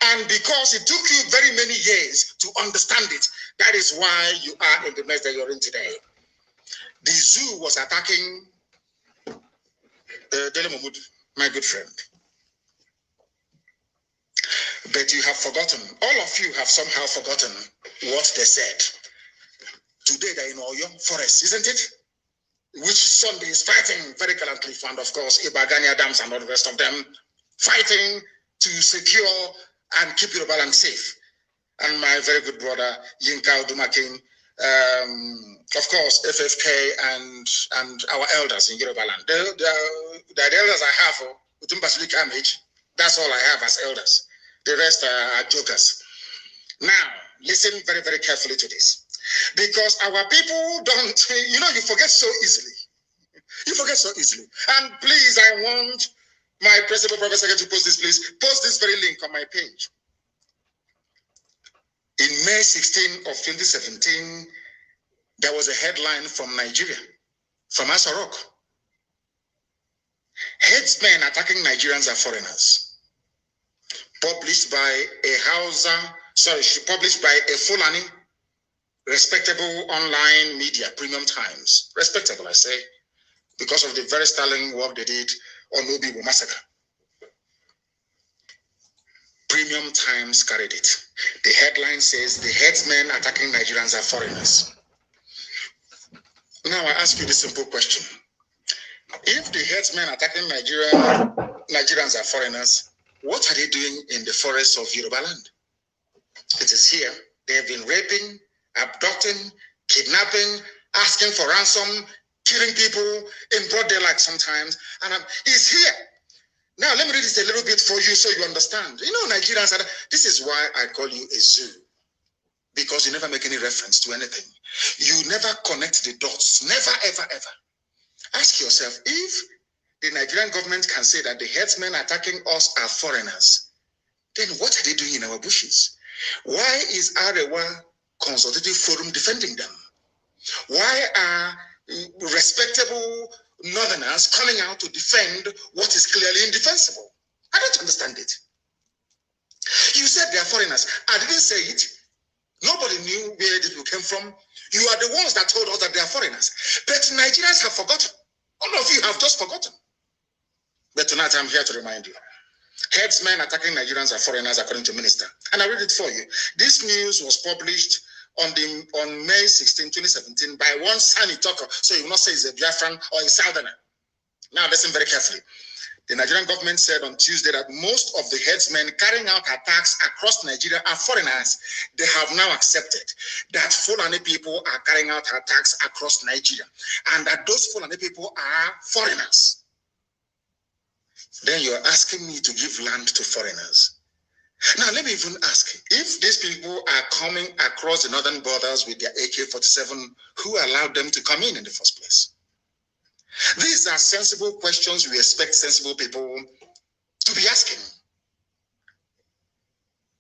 And because it took you very many years to understand it, that is why you are in the mess that you're in today. The zoo was attacking Dele Mahmoud, my good friend. But you have forgotten, all of you have somehow forgotten what they said. Today they're in Oyo Forest, isn't it? Which Sunday is fighting very gallantly, and of course, Ibagania Dams and all the rest of them, fighting to secure and keep Yorubaland safe. And my very good brother, Yinka Odumakin, of course, FFK and our elders in Yorubaland. The elders I have within Basilic Image, that's all I have as elders. The rest are jokers. Now, listen very, very carefully to this. Because our people don't, you forget so easily. You forget so easily. And please, I want my principal professor to post this, please. Post this very link on my page. In May 16 of 2017, there was a headline from Nigeria, from Asarok. Headsmen attacking Nigerians are foreigners. Published by published by a Fulani, respectable online media, Premium Times. Respectable, I say, because of the very sterling work they did on Obibo massacre. Premium Times carried it. The headline says, the headsmen attacking Nigerians are foreigners. Now I ask you this simple question. If the headsmen attacking Nigerians are foreigners, what are they doing in the forests of Yoruba land? It is here. They have been raping, abducting, kidnapping, asking for ransom, killing people in broad daylight sometimes. And it's here. Now, let me read this a little bit for you so you understand. Nigerians, this is why I call you a zoo. Because you never make any reference to anything. You never connect the dots. Never, ever, ever. Ask yourself, if the Nigerian government can say that the headsmen attacking us are foreigners, then what are they doing in our bushes? Why is Arewa Consultative Forum defending them? Why are respectable northerners coming out to defend what is clearly indefensible? I don't understand it. You said they are foreigners. I didn't say it. Nobody knew where these people came from. You are the ones that told us that they are foreigners. But Nigerians have forgotten. All of you have just forgotten. But tonight I'm here to remind you. Headsmen attacking Nigerians are foreigners, according to Minister. And I read it for you. This news was published on May 16, 2017 by one Sani talker. So you will not say he's a Biafran or a Southerner. Now listen very carefully. The Nigerian government said on Tuesday that most of the headsmen carrying out attacks across Nigeria are foreigners. They have now accepted that Fulani people are carrying out attacks across Nigeria and that those Fulani people are foreigners. Then you're asking me to give land to foreigners. Now let me even ask, if these people are coming across the northern borders with their AK-47, who allowed them to come in the first place? These are sensible questions we expect sensible people to be asking.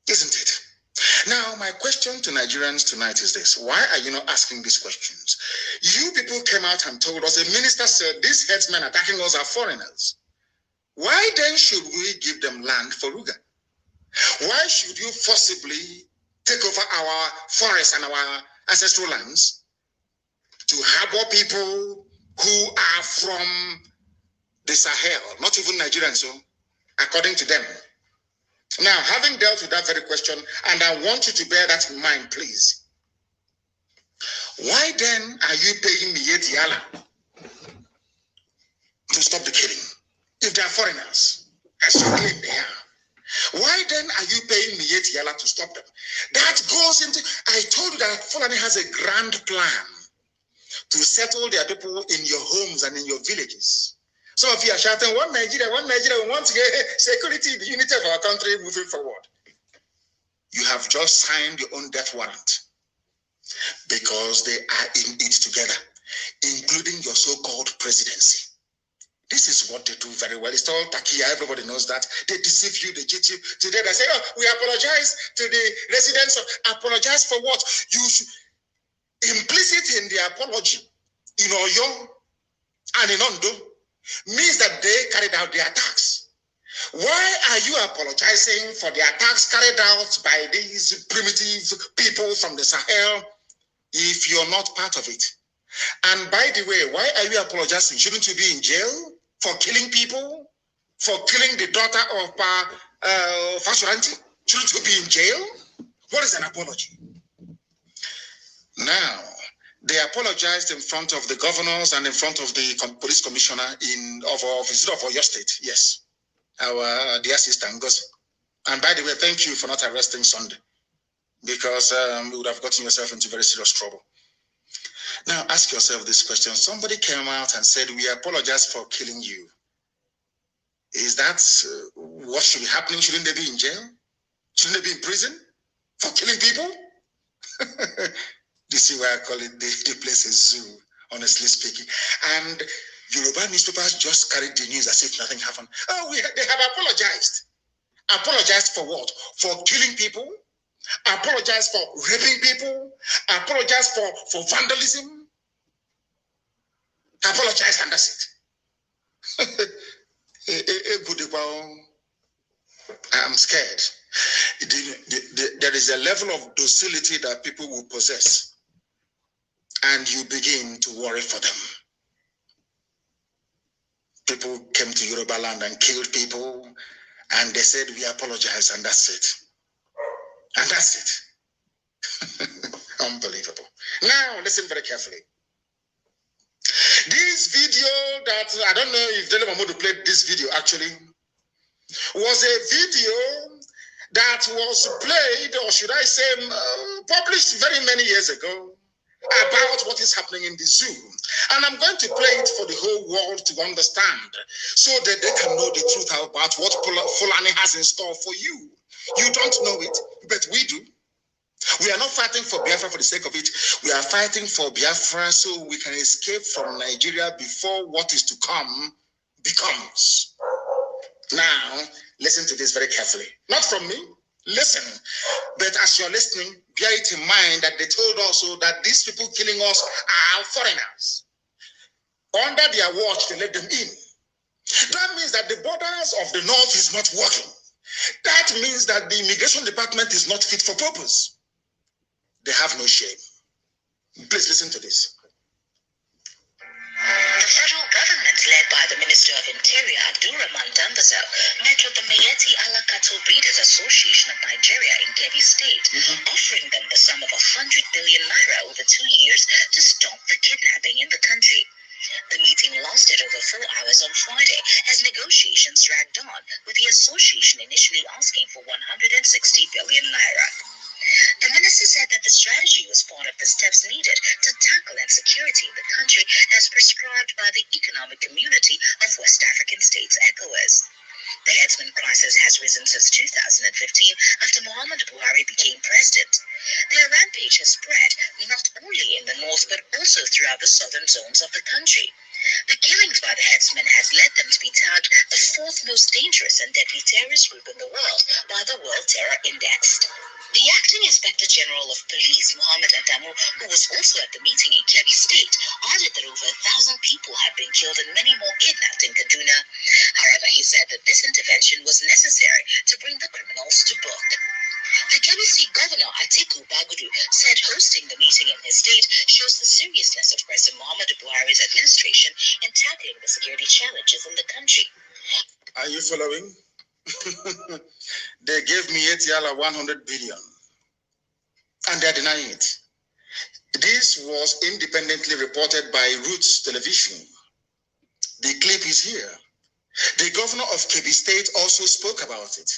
Isn't it? Now, my question to Nigerians tonight is this. Why are you not asking these questions? You people came out and told us, the minister said, these headsmen attacking us are foreigners. Why then should we give them land for Ruga? Why should you forcibly take over our forests and our ancestral lands to harbor people who are from the Sahel, not even Nigerians, so according to them? Now, having dealt with that very question, and I want you to bear that in mind, please. Why then are you paying Miyetti Allah to stop the killing? If they are foreigners, as you claim they are. Why then are you paying Miyetti Allah to stop them? That goes into, I told you that Fulani has a grand plan to settle their people in your homes and in your villages. Some of you are shouting, one Nigeria, we want to get security, the unity of our country moving forward. You have just signed your own death warrant because they are in it together, including your so-called presidency. This is what they do very well. It's all takia. Everybody knows that. They deceive you, they cheat you. Today they say, oh, we apologize to the residents. Apologize for what? You should, implicit in the apology in Oyo and in Ondo means that they carried out the attacks. Why are you apologizing for the attacks carried out by these primitive people from the Sahel if you're not part of it? And by the way, why are you apologizing? Shouldn't you be in jail for killing people? For killing the daughter of Fashuranti? Shouldn't you be in jail? What is an apology? Now, they apologized in front of the governors and in front of the police commissioner of Oyo State. Yes, our dear sister Ngozi. And by the way, thank you for not arresting Sunday, because you would have gotten yourself into very serious trouble. Now, ask yourself this question. Somebody came out and said, we apologize for killing you. Is that what should be happening? Shouldn't they be in jail? Shouldn't they be in prison for killing people? This is why I call it the place a zoo, honestly speaking. And Yoruba newspapers just carried the news as if nothing happened. Oh, they have apologized. Apologized for what? For killing people? Apologized for raping people? Apologized for vandalism? Apologized and that's it. I'm scared. There is a level of docility that people will possess, and you begin to worry for them. People came to Yoruba land and killed people, and they said, we apologize, and that's it. And that's it. Unbelievable. Now, listen very carefully. This video that, I don't know if Dele Mahmoud played this video actually, was a video that was played, or should I say, published very many years ago about what is happening in the zoo. And I'm going to play it for the whole world to understand so that they can know the truth about what Fulani has in store for you. You don't know it, but we do. We are not fighting for Biafra for the sake of it. We are fighting for Biafra so we can escape from Nigeria before what is to come becomes. Now, listen to this very carefully. Not from me, listen. But as you're listening, bear it in mind that they told also that these people killing us are foreigners. Under their watch, they let them in. That means that the borders of the north is not working. That means that the immigration department is not fit for purpose. They have no shame. Please listen to this. The federal government, led by the Minister of Interior, Abdurrahman Dambazo, met with the Miyetti Allah Cattle Breeders Association of Nigeria in Kebbi State, offering them the sum of 100 billion naira over 2 years to stop the kidnapping in the country. The meeting lasted over 4 hours on Friday as negotiations dragged on, with the association initially asking for 160 billion naira. The minister said that the strategy was part of the steps needed to tackle insecurity in the country as prescribed by the Economic Community of West African States, ECOWAS. The headsman crisis has risen since 2015 after Muhammad Buhari became president. Their rampage has spread not only in the north but also throughout the southern zones of the country. The killings by the headsmen has led them to be tagged the fourth most dangerous and deadly terrorist group in the world by the World Terror Index. The acting Inspector General of Police, Muhammad Adamu, who was also at the meeting in Kebbi State, added that over 1,000 people had been killed and many more kidnapped in Kaduna. However, he said that this intervention was necessary to bring the criminals to book. The Kebbi State Governor, Atiku Bagudu, said hosting the meeting in his state shows the seriousness of President Muhammad Buhari's administration in tackling the security challenges in the country. Are you following? They gave me Etiala 100 billion and they're denying it. This was independently reported by Roots Television. The clip is here. The governor of Kebbi State also spoke about it.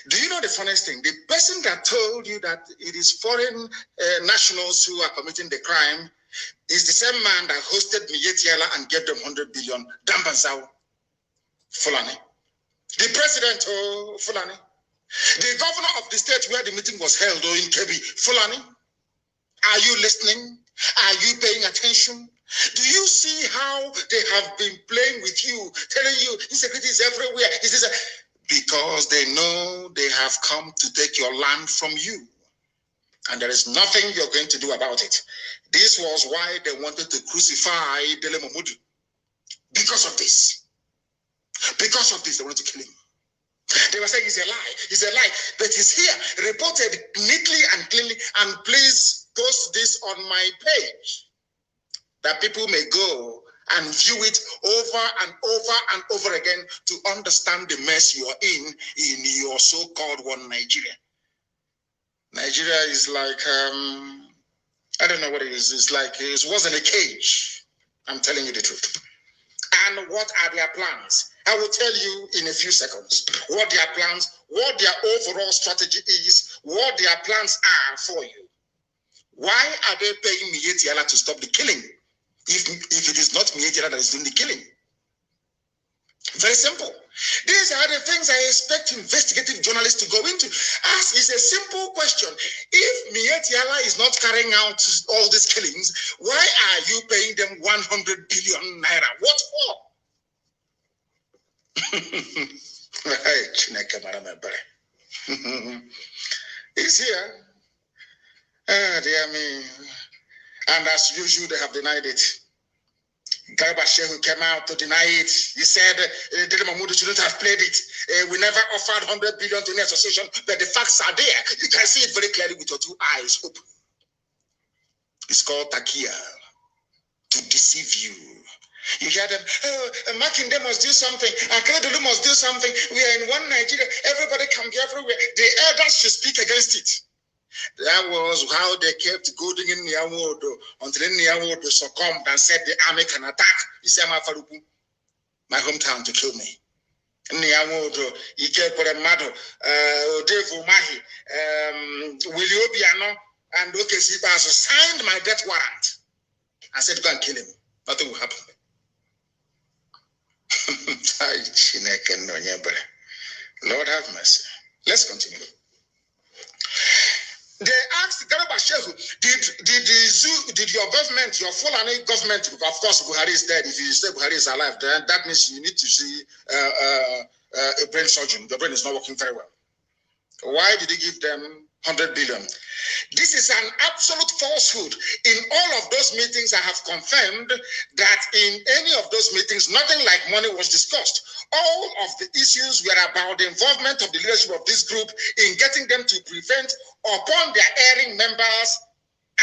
Do you know the funniest thing? The person that told you that it is foreign nationals who are committing the crime is the same man that hosted Miyetti and gave them 100 billion, Dambanzao Fulani. The president, Fulani. The governor of the state where the meeting was held, in Kebbi, Fulani. Are you listening? Are you paying attention? Do you see how they have been playing with you, telling you insecurity is everywhere? Because they know they have come to take your land from you. And there is nothing you're going to do about it. This was why they wanted to crucify Dele Momodu. Because of this. Because of this, they wanted to kill him. They were saying it's a lie, but it's here, reported neatly and cleanly, and please post this on my page, that people may go and view it over and over and over again to understand the mess you are in your so-called one Nigeria. Nigeria is like, I don't know what it is. It's like it wasn't a cage. I'm telling you the truth. And what are their plans? I will tell you in a few seconds what their plans, what their overall strategy is, what their plans are for you. Why are they paying Miyetti Allah to stop the killing if it is not Miyetti Allah that is doing the killing? Very simple. These are the things I expect investigative journalists to go into. Ask is a simple question. If Miyetti Allah is not carrying out all these killings, why are you paying them 100 billion naira? What for? He's here. Dear me. And as usual, they have denied it. Garba Shehu came out to deny it. He said, Dele Mahmoud shouldn't have played it. We never offered 100 billion to any association, but the facts are there. You can see it very clearly with your two eyes open. It's called Takia, to deceive you. You hear them, Makinde must do something, and Kedulu must do something. We are in one Nigeria, everybody can be everywhere. The elders should speak against it. That was how they kept going in Niawodo until Niawodo succumbed and said the army can attack Isama Faruku, my hometown, to kill me. Niawodo, Ike Poremado, Devu Mahi, Willie Obiano, and Okesiba signed my death warrant. I said, go and kill him. Nothing will happen. Lord have mercy. Let's continue. They asked Garba Shehu, did your government, your Fulani government, of course Buhari is dead. If you say Buhari is alive, then that means you need to see a brain surgeon. Your brain is not working very well. Why did he give them 100 billion? This is an absolute falsehood. In all of those meetings, I have confirmed that in any of those meetings, nothing like money was discussed. All of the issues were about the involvement of the leadership of this group in getting them to prevent upon their erring members,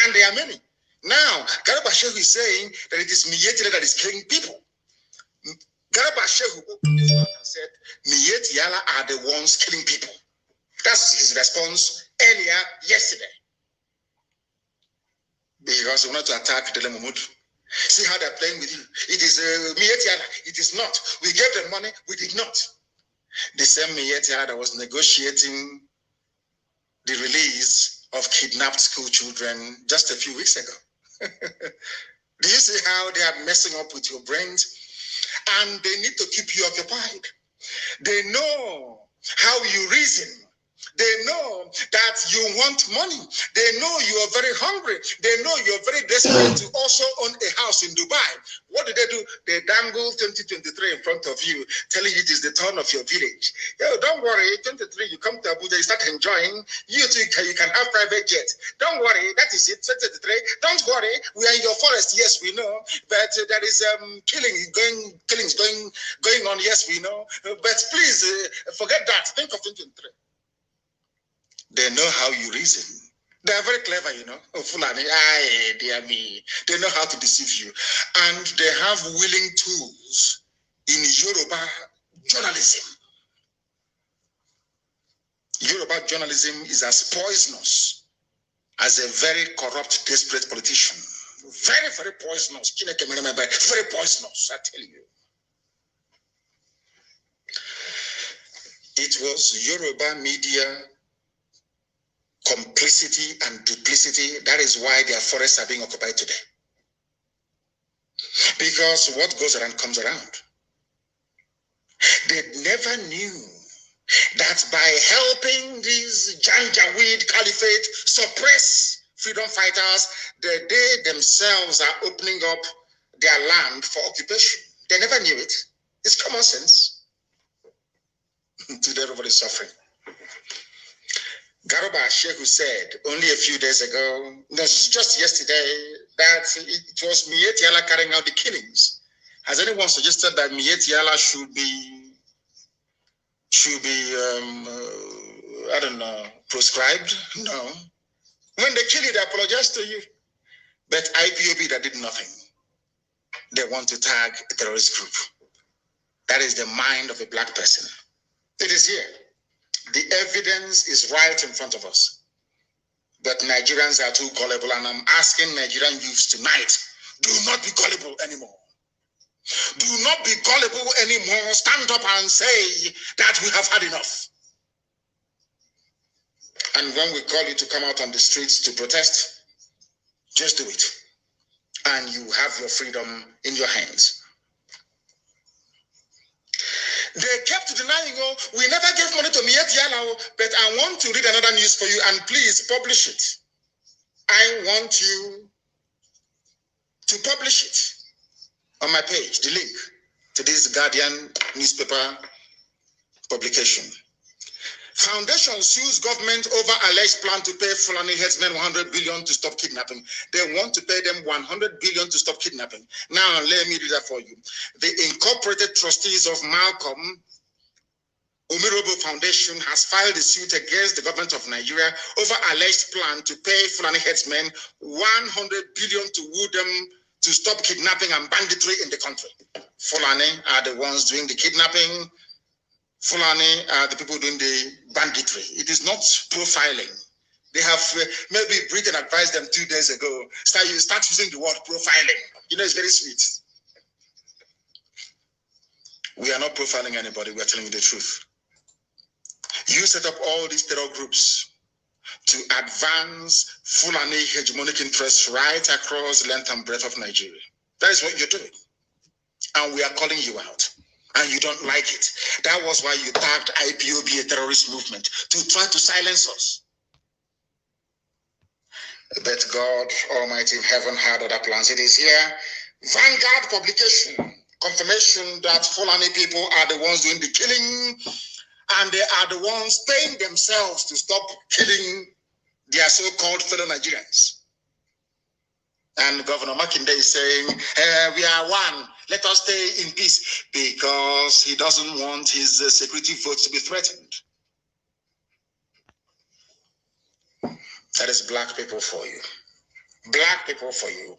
and there are many. Now, Garba Shehu is saying that it is Miyetti that is killing people. Garba Shehu opened his mouth and said, Miyetti Allah are the ones killing people. That's his response earlier yesterday. Because we want to attack Dele Mahmoud. See how they're playing with you. It is Miyetti Allah. It is not. We gave them money. We did not. The same Miyetti Allah that was negotiating the release of kidnapped school children just a few weeks ago. Do you see how they are messing up with your brains? And they need to keep you occupied. They know how you reason. They know that you want money. They know you are very hungry. They know you're very desperate to also own a house in Dubai. What do? They dangle 2023 in front of you, telling you it is the turn of your village. Yo, don't worry, 23, you come to Abuja, you start enjoying. You too, you can have private jet. Don't worry, that is it, 2023. Don't worry, we are in your forest, yes, we know. But there is killings going on, yes, we know. But please, forget that. Think of 2023. They know how you reason. They are very clever, you know. Fulani, dear me. They know how to deceive you. And they have willing tools in Yoruba journalism. Yoruba journalism is as poisonous as a very corrupt, desperate politician. Very, very poisonous. Very poisonous, I tell you. It was Yoruba media complicity and duplicity. That is why their forests are being occupied today. Because what goes around comes around. They never knew that by helping these Janjaweed Caliphate suppress freedom fighters, they themselves are opening up their land for occupation. They never knew it. It's common sense. Today everybody's suffering. Garba Shehu said only a few days ago, no, just yesterday, that it was Miyetti Allah carrying out the killings. Has anyone suggested that Miyetti Allah should be I don't know, proscribed? No. When they kill you, they apologize to you. But IPOB, that did nothing. They want to tag a terrorist group. That is the mind of a black person. It is here. The evidence is right in front of us. But Nigerians are too gullible, and I'm asking Nigerian youths tonight, do not be gullible anymore. Do not be gullible anymore. Stand up and say that we have had enough. And when we call you to come out on the streets to protest, just do it. And you have your freedom in your hands. They kept denying, oh, we never gave money to Mieti Yala, but I want to read another news for you, and please publish it. I want you to publish it on my page, the link to this Guardian newspaper publication. Foundation sues government over alleged plan to pay Fulani headsmen 100 billion to stop kidnapping. They want to pay them 100 billion to stop kidnapping. Now, let me read that for you. The incorporated trustees of Malcolm Umirobo Foundation has filed a suit against the government of Nigeria over alleged plan to pay Fulani headsmen 100 billion to woo them to stop kidnapping and banditry in the country. Fulani are the ones doing the kidnapping. Fulani are the people doing the banditry. It is not profiling. They have maybe Britain advised them 2 days ago. Start using the word profiling. You know, it's very sweet. We are not profiling anybody. We are telling you the truth. You set up all these terror groups to advance Fulani hegemonic interests right across the length and breadth of Nigeria. That is what you're doing. And we are calling you out. And you don't like it. That was why you tagged IPOB a terrorist movement, to try to silence us. But God Almighty in heaven had other plans. It is here. Vanguard publication, confirmation that Fulani people are the ones doing the killing, and they are the ones paying themselves to stop killing their so-called fellow Nigerians. And Governor Makinde is saying, we are one. Let us stay in peace, because he doesn't want his security votes to be threatened. That is black people for you. Black people for you.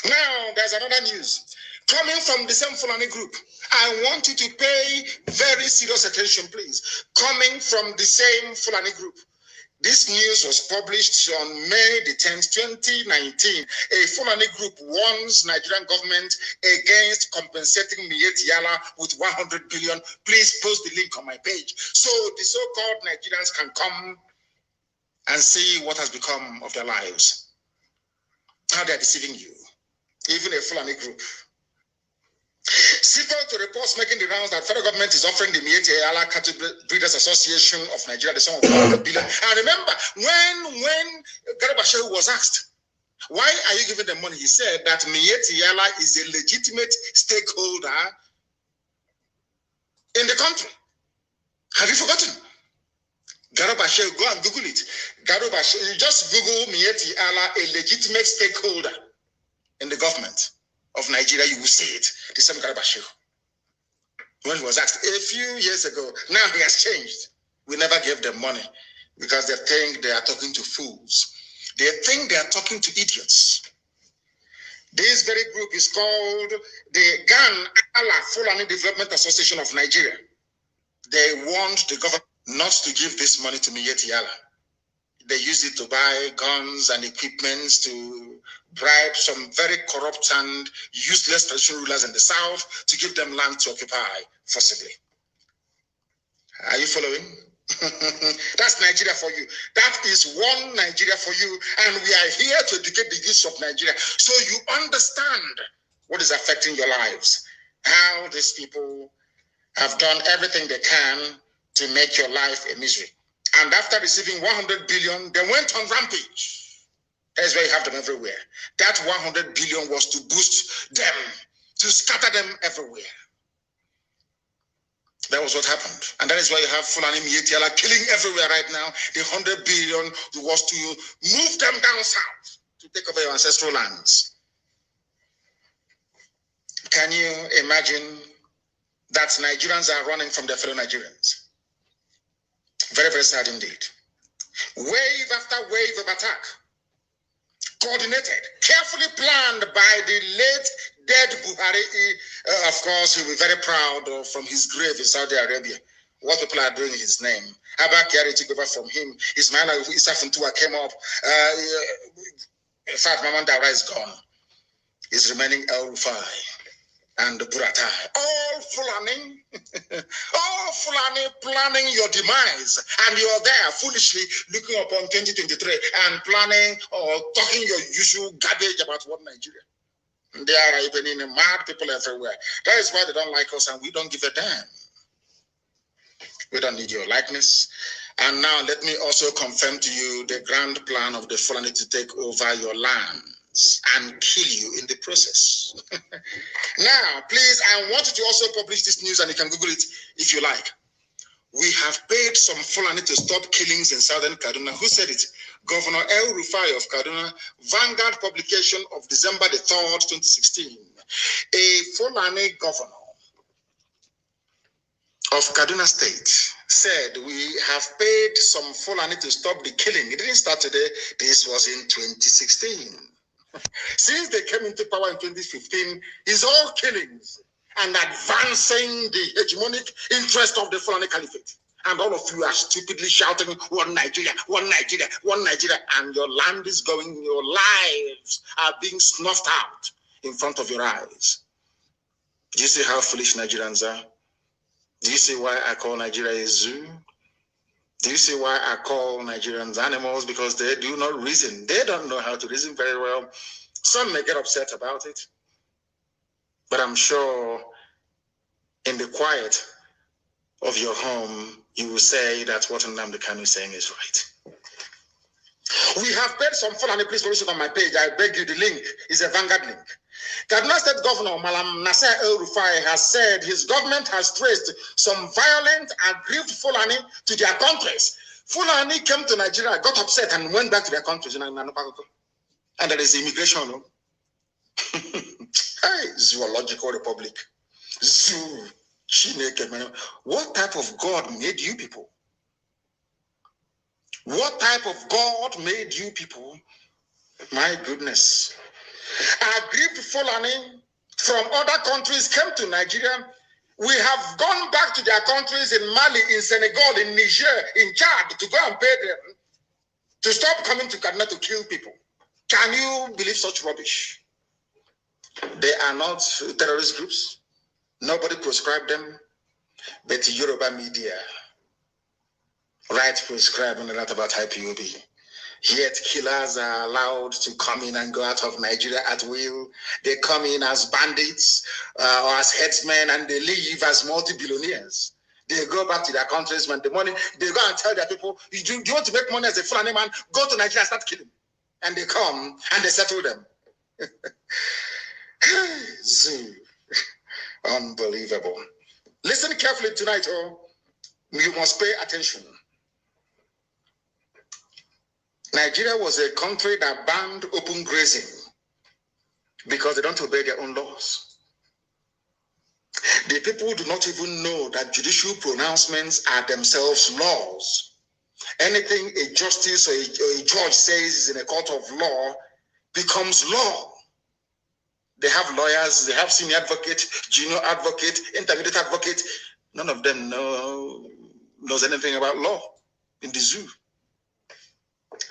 Now, there's another news. Coming from the same Fulani group, I want you to pay very serious attention, please. Coming from the same Fulani group. This news was published on May the 10th, 2019. A Fulani group warns Nigerian government against compensating Mieti Yala with 100 billion. Please post the link on my page so the so-called Nigerians can come and see what has become of their lives. How they are deceiving you. Even a Fulani group. Sequel to reports making the rounds that federal government is offering the Mieti Yala Cattle Breeders Association of Nigeria the sum of 100 billion. And remember, when Garba Shehu was asked, why are you giving them money? He said that Mieti Yala is a legitimate stakeholder in the country. Have you forgotten? Garba Shehu, go and Google it. Garba Shehu, you just Google Mieti Yala, a legitimate stakeholder in the government of Nigeria, you will see it. The same Garba Shehu. When he was asked a few years ago, now he has changed. We never gave them money because they think they are talking to fools. They think they are talking to idiots. This very group is called the Gan Allah Fulani Development Association of Nigeria. They want the government not to give this money to Mieti Yala. They use it to buy guns and equipment to bribe some very corrupt and useless traditional rulers in the south to give them land to occupy forcibly. Are you following? That's Nigeria for you. That is one Nigeria for you, and we are here to educate the youth of Nigeria so you understand what is affecting your lives, how these people have done everything they can to make your life a misery. And after receiving 100 billion, they went on rampage. That's why you have them everywhere. That 100 billion was to boost them, to scatter them everywhere. That was what happened. And that is why you have Fulani Mieti Yala killing everywhere right now. The 100 billion was to move them down south, to take over your ancestral lands. Can you imagine that Nigerians are running from their fellow Nigerians? Very, very sad indeed. Wave after wave of attack, coordinated, carefully planned by the late dead Buhari. Of course, he'll be very proud from his grave in Saudi Arabia. What people are doing in his name. Abba Kyari took over from him. Ismail Issa Funtua came up. In fact, Mamandara is gone. He's remaining El Rufai and Buratai. All Fulani planning your demise. And you're there foolishly looking upon 2023 and planning or talking your usual garbage about one Nigeria. There are even mad people everywhere. That is why they don't like us, and we don't give a damn. We don't need your likeness. And now let me also confirm to you the grand plan of the Fulani to take over your lands and kill you in the process. Now, please, I want you to also publish this news, and you can Google it if you like. We have paid some Fulani to stop killings in southern Kaduna. Who said it? Governor El Rufai of Kaduna, Vanguard publication of December the 3rd, 2016. A Fulani governor of Kaduna State said we have paid some Fulani to stop the killing. It didn't start today. This was in 2016. Since they came into power in 2015, it's all killings and advancing the hegemonic interest of the Fulani Caliphate. And all of you are stupidly shouting, one Nigeria, one Nigeria, one Nigeria. And your land is going, your lives are being snuffed out in front of your eyes. Do you see how foolish Nigerians are? Do you see why I call Nigeria a zoo? Do you see why I call Nigerians animals? Because they do not reason. They don't know how to reason very well. Some may get upset about it. But I'm sure in the quiet of your home, you will say that what Nnamdi Kanu is saying is right. We have paid some Fulani, please publish it on my page. I beg you, the link is a Vanguard link. Kaduna State Governor Malam Nasser El Rufai has said his government has traced some violent, aggrieved Fulani to their countries. Fulani came to Nigeria, got upset, and went back to their countries. And there is immigration. Hey, zoological republic. Zoo. What type of God made you people? What type of God made you people? My goodness. Aggrieved Fulani from other countries came to Nigeria. We have gone back to their countries in Mali, in Senegal, in Niger, in Chad to go and pay them to stop coming to Kaduna to kill people. Can you believe such rubbish? They are not terrorist groups. Nobody prescribed them, but Yoruba media right prescribing a lot about IPOB. Yet killers are allowed to come in and go out of Nigeria at will. They come in as bandits or as headsmen, and they leave as multi-billionaires. They go back to their countries when the money, they go and tell their people, do you want to make money as a Fulani man? Go to Nigeria and start killing. And they come and they settle them. Zoo. Unbelievable. Listen carefully tonight, oh. You must pay attention. Nigeria was a country that banned open grazing because they don't obey their own laws. The people do not even know that judicial pronouncements are themselves laws. Anything a justice or a judge says in a court of law becomes law. They have lawyers, they have senior advocate, junior advocate, intermediate advocate. None of them knows anything about law in the zoo.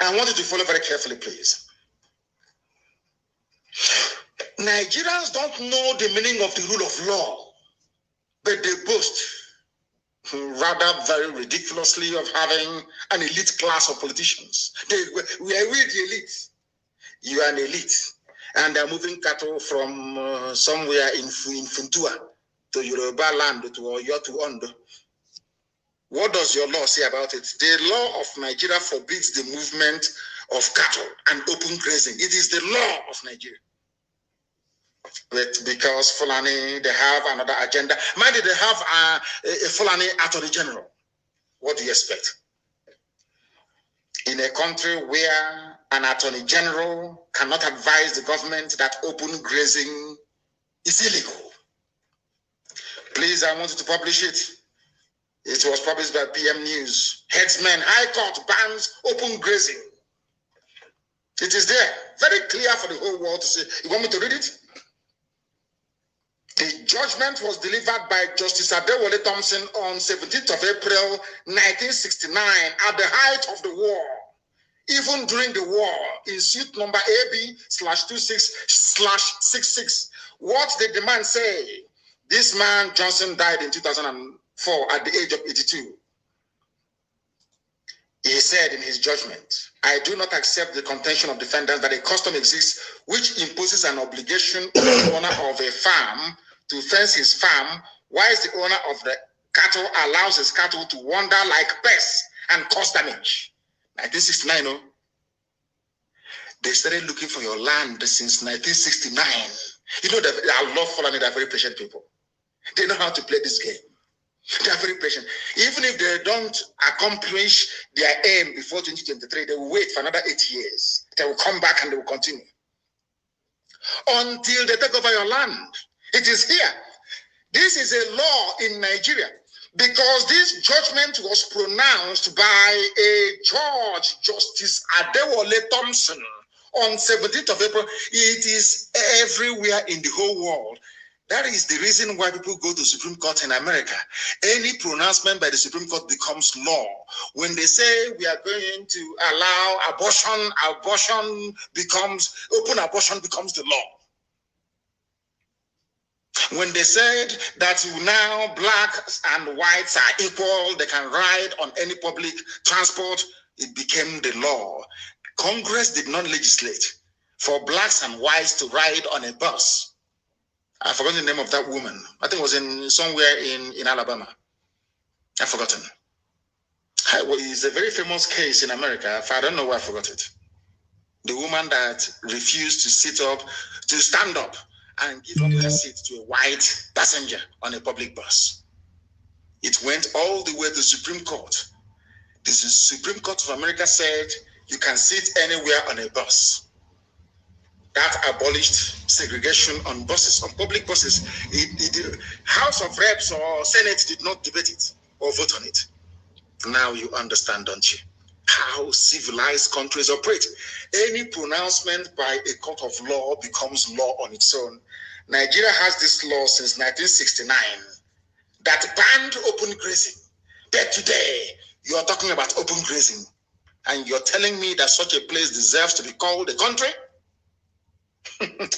I want you to follow very carefully, please. Nigerians don't know the meaning of the rule of law, but they boast, rather very ridiculously, of having an elite class of politicians. We are the elite. You are an elite. And they're moving cattle from somewhere in Funtua to Yoruba land, to Oyo, to Ondo. What does your law say about it? The law of Nigeria forbids the movement of cattle and open grazing. It is the law of Nigeria. But because Fulani, they have another agenda. Mind you, they have a Fulani Attorney General. What do you expect? In a country where an Attorney General cannot advise the government that open grazing is illegal. Please, I want you to publish it. It was published by PM News. Headsman, High Court bans open grazing. It is there, very clear for the whole world to see. You want me to read it? The judgment was delivered by Justice Adewale Thompson on 17th of April, 1969, at the height of the war. Even during the war, in suit number AB/26/66, what did the man say? This man, Johnson, died in 2004 at the age of 82. He said in his judgment, I do not accept the contention of defendants that a custom exists which imposes an obligation on the owner of a farm to fence his farm, whilst the owner of the cattle allows his cattle to wander like pests and cause damage. 1969, no? They started looking for your land since 1969. You know that I love Fulani, they're very patient people. They know how to play this game. They are very patient. Even if they don't accomplish their aim before 2023, they will wait for another 8 years. They will come back and they will continue until they take over your land. It is here. This is a law in Nigeria because this judgment was pronounced by a judge, Justice Adewale Thompson, on 17th of April. It is everywhere in the whole world. That is the reason why people go to Supreme Court in America. Any pronouncement by the Supreme Court becomes law. When they say we are going to allow abortion, open abortion becomes the law. When they said that now blacks and whites are equal, they can ride on any public transport, it became the law. Congress did not legislate for blacks and whites to ride on a bus. I forgot the name of that woman. I think it was somewhere in Alabama. I've forgotten. It's a very famous case in America. I don't know why I forgot it. The woman that refused to stand up and give up her seat to a white passenger on a public bus. It went all the way to the Supreme Court. The Supreme Court of America said you can sit anywhere on a bus. That abolished segregation on buses, on public buses. House of Reps or Senate did not debate it or vote on it. Now you understand, don't you, how civilized countries operate. Any pronouncement by a court of law becomes law on its own. Nigeria has this law since 1969 that banned open grazing. But today, you are talking about open grazing, and you're telling me that such a place deserves to be called a country?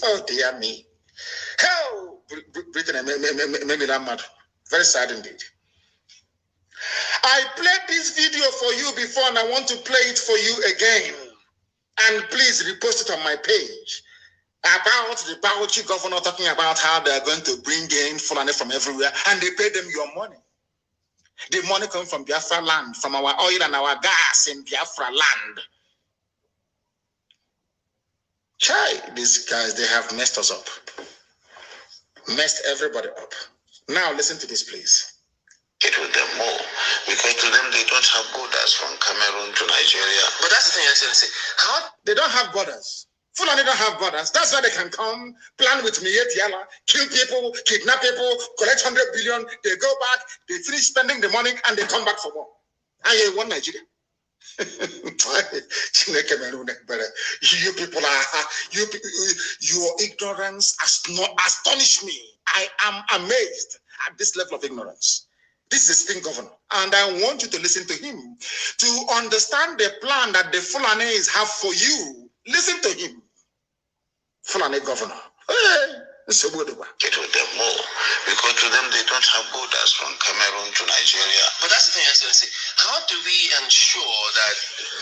Oh dear me. How Britain made me that mad. Very sad indeed. I played this video for you before and I want to play it for you again. And please repost it on my page. About the Bauchi governor talking about how they are going to bring in Fulani from everywhere and they pay them your money. The money comes from Biafra land, from our oil and our gas in Biafra land. Chai, these guys, they have messed us up. Messed everybody up. Now listen to this, please. It with them more because to them they don't have borders from Cameroon to Nigeria. But that's the thing, Excellency. How they don't have borders? Fulani don't have borders. That's why they can come, plan with Mietiala, kill people, kidnap people, collect 100 billion. They go back, they finish spending the money, and they come back for more. And you want Nigeria. You people are your ignorance astonish me. I am amazed at this level of ignorance. This is a sitting governor, and I want you to listen to him to understand the plan that the Fulanis have for you. Listen to him, Fulani governor. Get with them more because to them they don't have borders from Cameroon to Nigeria. But that's the thing, Excellency. How do we ensure that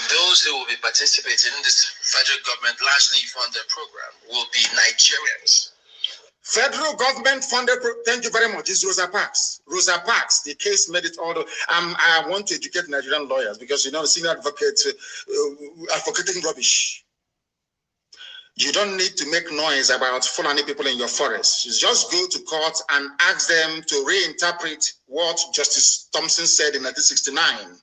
those who will be participating in this federal government largely funded program will be Nigerians? Federal government funded, thank you very much, is Rosa Parks. Rosa Parks, the case made it all. I want to educate Nigerian lawyers because, you know, senior advocates advocating rubbish. You don't need to make noise about Fulani people in your forest. You just go to court and ask them to reinterpret what Justice Thompson said in 1969.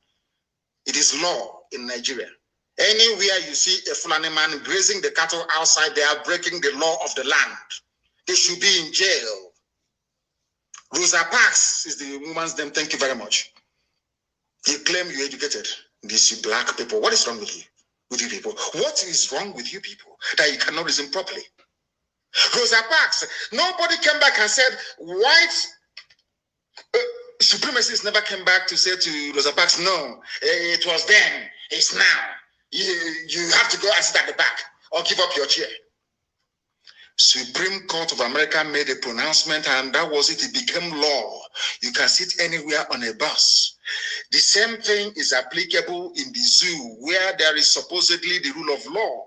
It is law in Nigeria. Anywhere you see a Fulani man grazing the cattle outside, they are breaking the law of the land. They should be in jail. Rosa Parks is the woman's name. Thank you very much. You claim you're educated. These you black people. What is wrong with you? With you people? What is wrong with you people that you cannot reason properly? Rosa Parks, nobody came back and said white supremacists never came back to say to Rosa Parks, no, it was then, it's now. You have to go and sit at the back or give up your chair. Supreme Court of America made a pronouncement and that was it. It became law. You can sit anywhere on a bus. The same thing is applicable in the zoo, where there is supposedly the rule of law.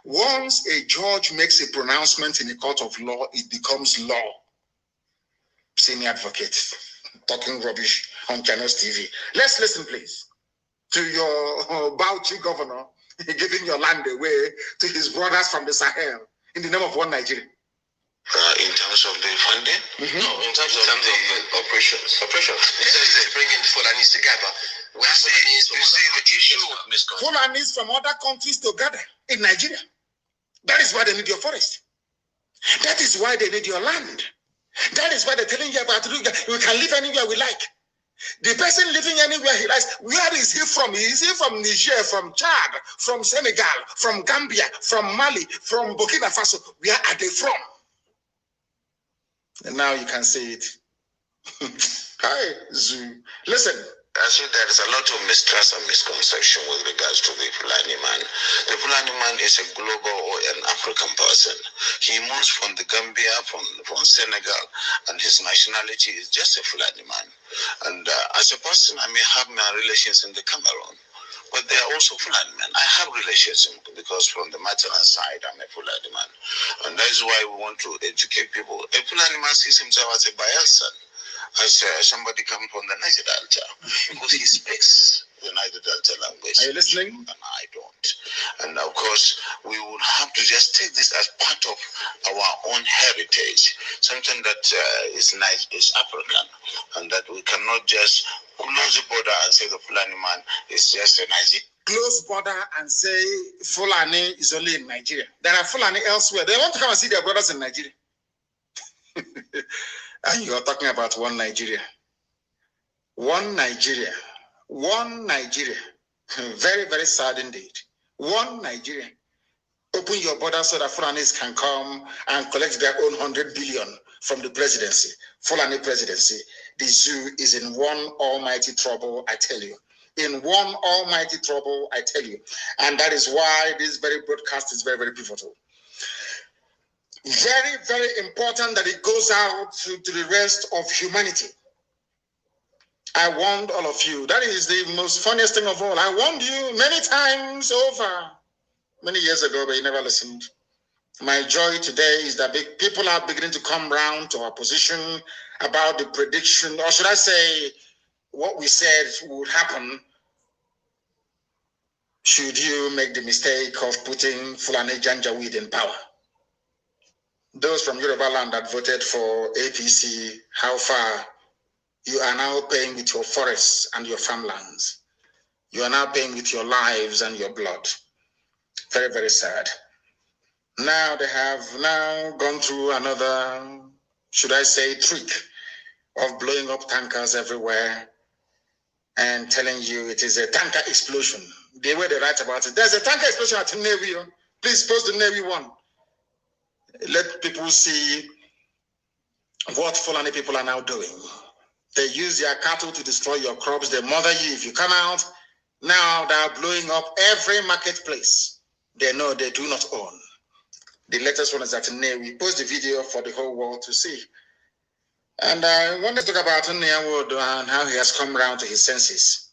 Once a judge makes a pronouncement in a court of law, it becomes law. Senior advocate talking rubbish on Channels TV. Let's listen, please, to your Bauchi governor giving your land away to his brothers from the Sahel in the name of one Nigeria. In terms of the funding? No, in terms of the operations. This is bringing the Fulanis together. You see the issue of misconception. Fulanis from other countries together in Nigeria. That is why they need your forest. That is why they need your land. That is why they're telling you about we can live anywhere we like. The person living anywhere he likes, where is he from? Is he from Niger, from Chad, from Senegal, from Gambia, from Mali, from Burkina Faso? Where are they from? And now you can see it. Hi, Zoo. Listen. I see there is a lot of mistrust and misconception with regards to the Fulani man. The Fulani man is a global or an African person. He moves from the Gambia, from Senegal, and his nationality is just a Fulani man. And as a person, I may have my relations in the Cameroon, but they are also Fulani men. I have relations because from the maternal side, I'm a Fulani man. And that is why we want to educate people. A Fulani man sees himself as a Bayelsan, as somebody coming from the Niger Delta, because he speaks the Niger Delta language. Are you listening? And I don't. And of course, we would have to just take this as part of our own heritage, something that is African, and that we cannot just close the border and say the Fulani man is just a Nigerian. Close border and say Fulani is only in Nigeria. There are Fulani elsewhere. They want to come and see their brothers in Nigeria. And you are talking about one Nigeria. One Nigeria. One Nigeria. Very, very sad indeed. One Nigeria. Open your border so that Fulanis can come and collect their own 100 billion from the presidency. Fulani presidency. The zoo is in one almighty trouble, I tell you. In one almighty trouble, I tell you. And that is why this very broadcast is very, very pivotal. Very, very important that it goes out to the rest of humanity. I warned all of you. That is the most funniest thing of all. I warned you many times over, many years ago, but you never listened. My joy today is that people are beginning to come round to our position about the prediction, or should I say, what we said would happen should you make the mistake of putting Fulani Janjaweed in power. Those from Yoruba land that voted for APC, how far you are now paying with your forests and your farmlands. You are now paying with your lives and your blood. Very, very sad. Now they have now gone through another, should I say, trick of blowing up tankers everywhere and telling you it is a tanker explosion. The way they write about it, there's a tanker explosion at the Navy. Please post the Navy one. Let people see what Fulani people are now doing. They use their cattle to destroy your crops. They murder you if you come out. Now they are blowing up every marketplace they know they do not own. The latest one is at Nnewi. Post the video for the whole world to see. And I want to talk about Nnewi and how he has come around to his senses.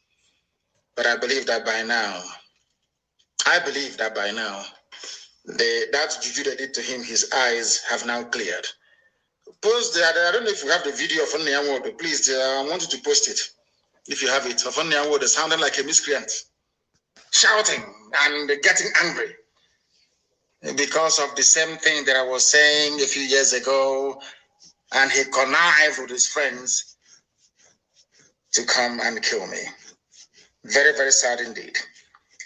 But I believe that by now, that juju they did to him, his eyes have now cleared. Post there, I don't know if you have the video of Nnewi, please, I want you to post it. If you have it, of Nnewi sounding like a miscreant, shouting and getting angry because of the same thing that I was saying a few years ago, and he connived with his friends to come and kill me. Very, very sad indeed.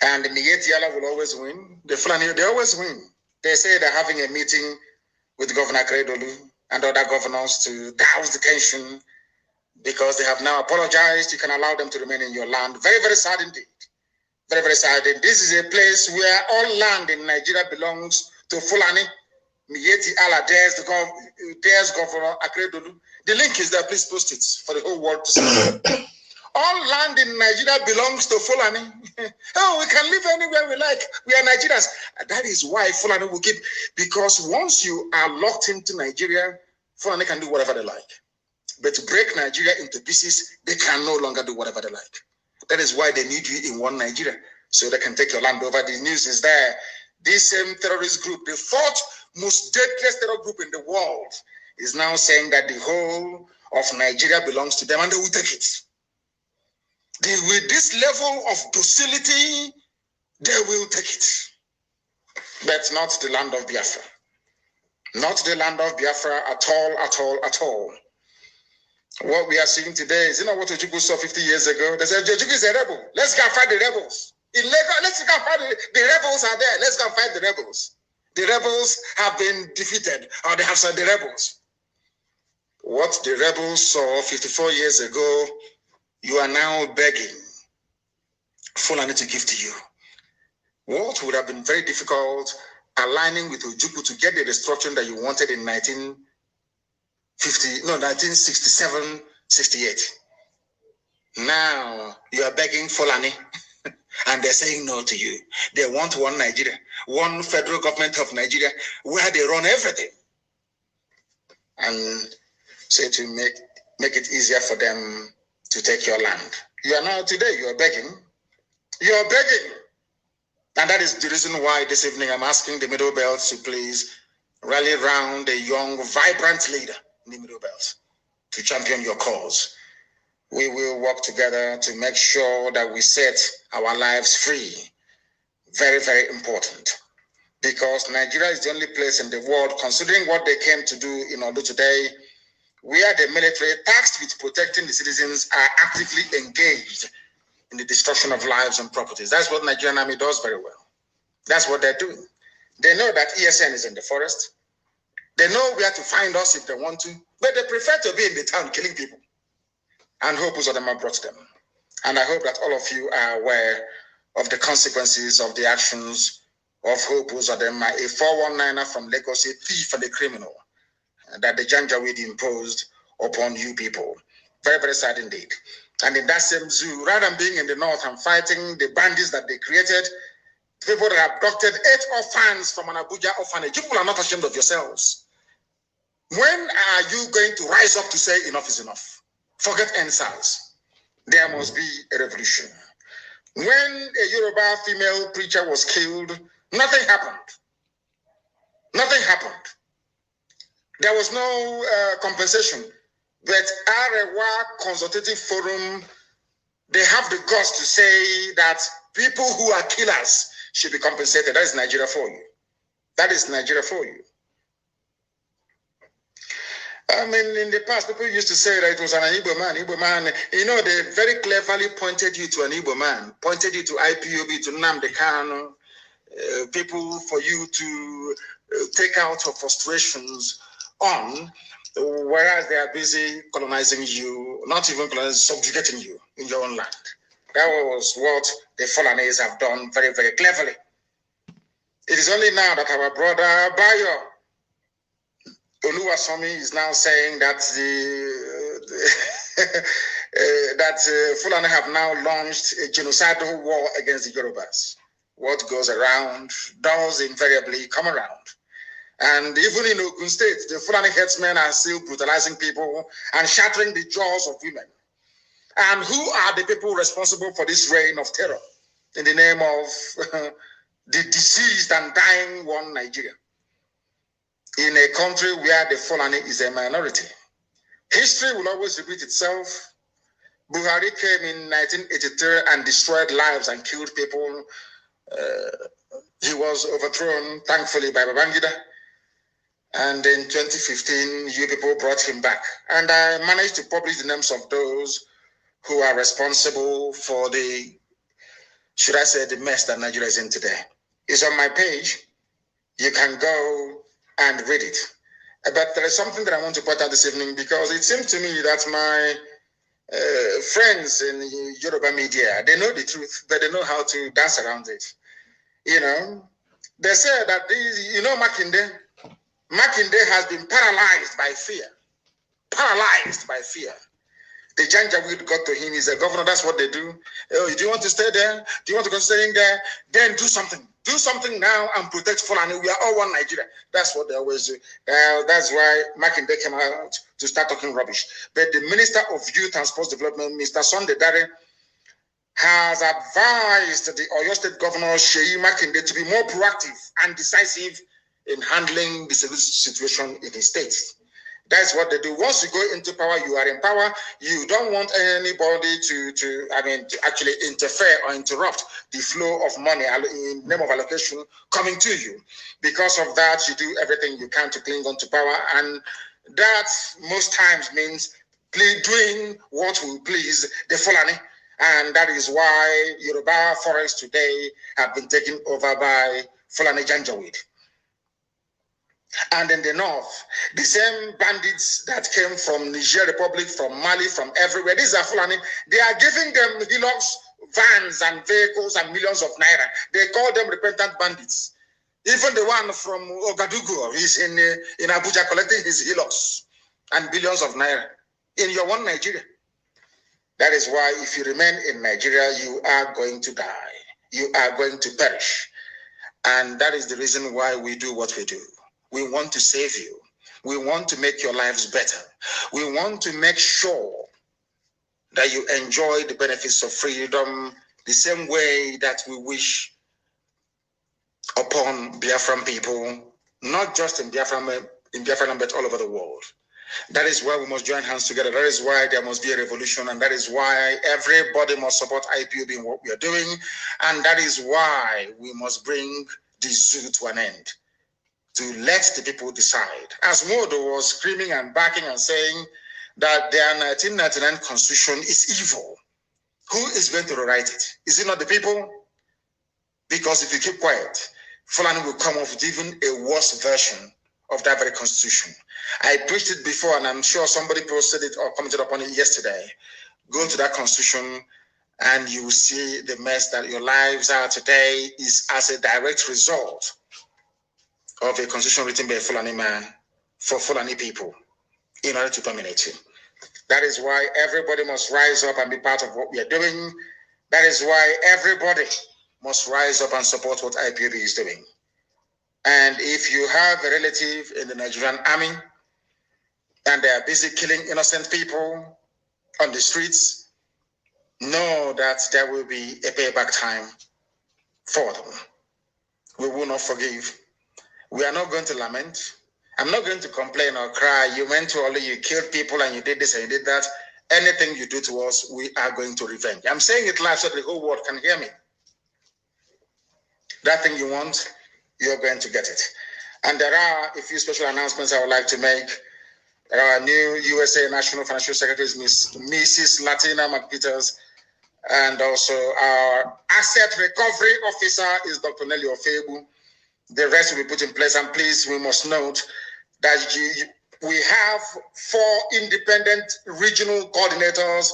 And the Miyetti Allah will always win. The Fulani, they always win. They say they're having a meeting with Governor Kredolu and other governors to douse the tension because they have now apologized. You can allow them to remain in your land. Very, very sad indeed. Very, very sad. And this is a place where all land in Nigeria belongs to Fulani. Miyetti Allah dares Governor Akredolu. The link is there. Please post it for the whole world to see. All land in Nigeria belongs to Fulani. Oh, we can live anywhere we like. We are Nigerians. That is why Fulani will keep, because once you are locked into Nigeria, Fulani can do whatever they like. But to break Nigeria into pieces, they can no longer do whatever they like. That is why they need you in one Nigeria, so they can take your land over. The news is there. This same terrorist group, the fourth most deadliest terror group in the world, is now saying that the whole of Nigeria belongs to them and they will take it. With this level of docility, they will take it. But not the land of Biafra. Not the land of Biafra at all, at all, at all. What we are seeing today is, you know what Ojukwu saw 50 years ago? They said, Ojukwu is a rebel. Let's go and fight the rebels. In Lagos, let's go and fight the rebels are there. Let's go and fight the rebels. The rebels have been defeated, or they have said the rebels. What the rebels saw 54 years ago, you are now begging Fulani to give to you. What would have been very difficult, aligning with Ojukwu to get the restructuring that you wanted in 1967, 68. Now you are begging Fulani, and they're saying no to you. They want one Nigeria, one federal government of Nigeria, where they run everything. And say to make it easier for them to take your land. You are now today, you are begging. You are begging. And that is the reason why this evening I'm asking the Middle Belt to please rally around a young, vibrant leader in the Middle Belt to champion your cause. We will work together to make sure that we set our lives free. Very, very important. Because Nigeria is the only place in the world, considering what they came to do in Ondo today, where the military, tasked with protecting the citizens, are actively engaged in the destruction of lives and properties. That's what Nigerian Army does very well. That's what they're doing. They know that ESN is in the forest. They know where to find us if they want to, but they prefer to be in the town killing people. And hope of them have brought them. And I hope that all of you are aware of the consequences of the actions of Hope Uzodema, a 419er from Lagos, a thief and a criminal, that the Janjaweed imposed upon you people. Very, very sad indeed. And in that same zoo, rather than being in the north and fighting the bandits that they created, people that abducted 8 orphans from an Abuja orphanage, you people are not ashamed of yourselves. When are you going to rise up to say enough is enough? Forget NSAS. There must be a revolution. When a Yoruba female preacher was killed, nothing happened. Nothing happened. There was no compensation. But Arewa Consultative Forum, they have the guts to say that people who are killers should be compensated. That is Nigeria for you. That is Nigeria for you. I mean, in the past, people used to say that it was an Igbo man. Igbo man, you know, they very cleverly pointed you to an Igbo man, pointed you to IPOB, to Nnamdi Kanu, people for you to take out your frustrations on, whereas they are busy colonizing you, not even colonizing, subjugating you in your own land. That was what the Fulanese have done very, very cleverly. It is only now that our brother Bayo Oluwasomi is now saying that Fulani have now launched a genocidal war against the Yorubas. What goes around does invariably come around. And even in Ogun State, the Fulani headsmen are still brutalizing people and shattering the jaws of women. And who are the people responsible for this reign of terror in the name of the diseased and dying one Nigeria? In a country where the Fulani is a minority. History will always repeat itself. Buhari came in 1983 and destroyed lives and killed people. He was overthrown, thankfully, by Babangida. And in 2015, you people brought him back. And I managed to publish the names of those who are responsible for the, should I say, the mess that Nigeria is in today. It's on my page. You can go and read it. But there is something that I want to point out this evening, because it seems to me that my friends in Yoruba media, they know the truth, but they know how to dance around it. You know, they say that these, you know, Makinde has been paralyzed by fear. Paralyzed by fear. The Janjaweed got to him. He's a governor. That's what they do. Oh, do you want to stay there? Do you want to go staying there? Then do something. Do something now and protect Fulani. We are all one Nigeria. That's what they always do. That's why Makinde came out to start talking rubbish. But the Minister of Youth and Sports Development, Mr. Sunday has advised the Oyo State Governor Sheyi Makinde to be more proactive and decisive in handling the situation in his state. That's what they do. Once you go into power, you are in power. You don't want anybody to actually interfere or interrupt the flow of money in name of allocation coming to you. Because of that, you do everything you can to cling on to power, and that most times means doing what will please the Fulani. And that is why Yoruba forests today have been taken over by Fulani Janjaweed. And in the north, the same bandits that came from Niger Republic, from Mali, from everywhere, these are Fulani. They are giving them Hilux vans and vehicles and millions of naira. They call them repentant bandits. Even the one from Ouagadougou is in Abuja collecting his Hilux and billions of naira in your one Nigeria. That is why if you remain in Nigeria, you are going to die. You are going to perish. And that is the reason why we do what we do. We want to save you. We want to make your lives better. We want to make sure that you enjoy the benefits of freedom the same way that we wish upon Biafran people, not just in Biafra, but all over the world. That is why we must join hands together. That is why there must be a revolution, and that is why everybody must support IPOB in what we are doing, and that is why we must bring the zoo to an end, to let the people decide. As Modo was screaming and backing and saying that their 1999 constitution is evil, who is going to rewrite it? Is it not the people? Because if you keep quiet, Fulani will come up with even a worse version of that very constitution. I preached it before, and I'm sure somebody posted it or commented upon it yesterday. Go to that constitution and you will see the mess that your lives are today is as a direct result of a constitution written by a Fulani man for Fulani people in order to dominate you. That is why everybody must rise up and be part of what we are doing. That is why everybody must rise up and support what IPOB is doing. And if you have a relative in the Nigerian army and they are busy killing innocent people on the streets, know that there will be a payback time for them. We will not forgive. We are not going to lament. I'm not going to complain or cry. You went to only, you killed people and you did this and you did that. Anything you do to us, we are going to revenge. I'm saying it live so the whole world can hear me. That thing you want, you're going to get it. And there are a few special announcements I would like to make. Our new USA National Financial Secretary is Mrs. Latina McPeters, and also our Asset Recovery Officer is Dr. Nelly Ofebu. The rest will be put in place, and please, we must note that we have 4 independent regional coordinators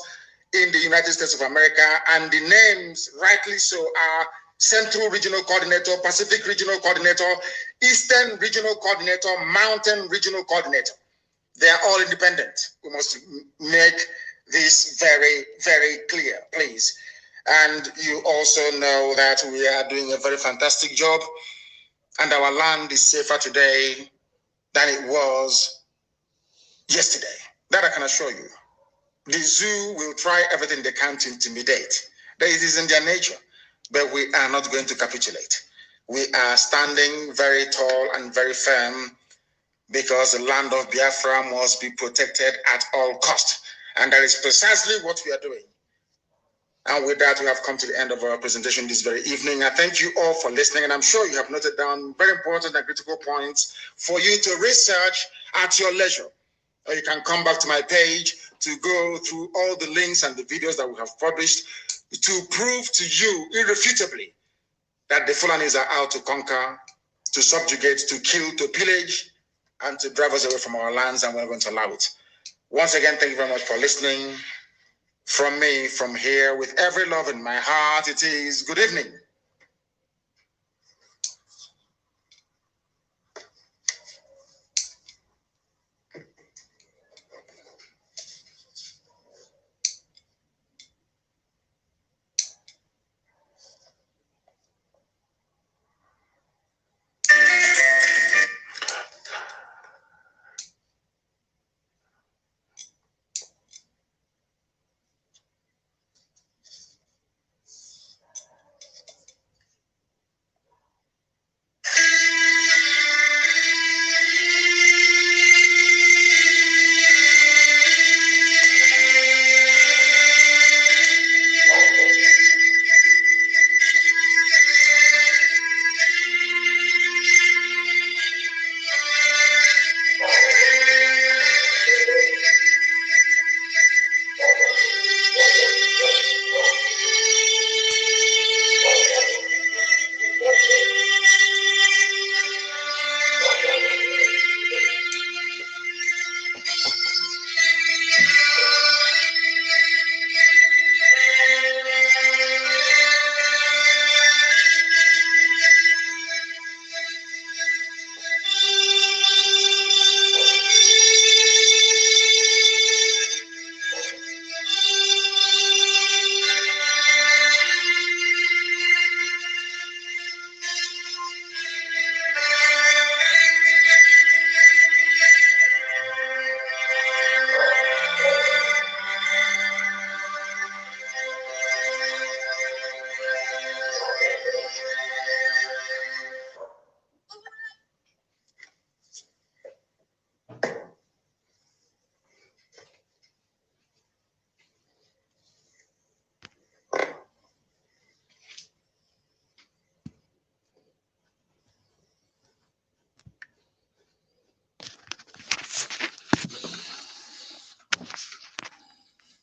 in the United States of America, and the names, rightly so, are Central Regional Coordinator, Pacific Regional Coordinator, Eastern Regional Coordinator, Mountain Regional Coordinator. They are all independent. We must make this very, very clear, please. And you also know that we are doing a very fantastic job, and our land is safer today than it was yesterday. That I can assure you. The zoo will try everything they can to intimidate. That it is in their nature, but we are not going to capitulate. We are standing very tall and very firm, because the land of Biafra must be protected at all costs. And that is precisely what we are doing. And with that, we have come to the end of our presentation this very evening. I thank you all for listening, and I'm sure you have noted down very important and critical points for you to research at your leisure. Or you can come back to my page to go through all the links and the videos that we have published to prove to you irrefutably that the Fulanis are out to conquer, to subjugate, to kill, to pillage, and to drive us away from our lands, and we're going to allow it. Once again, thank you very much for listening. From me, from here, with every love in my heart, it is good evening.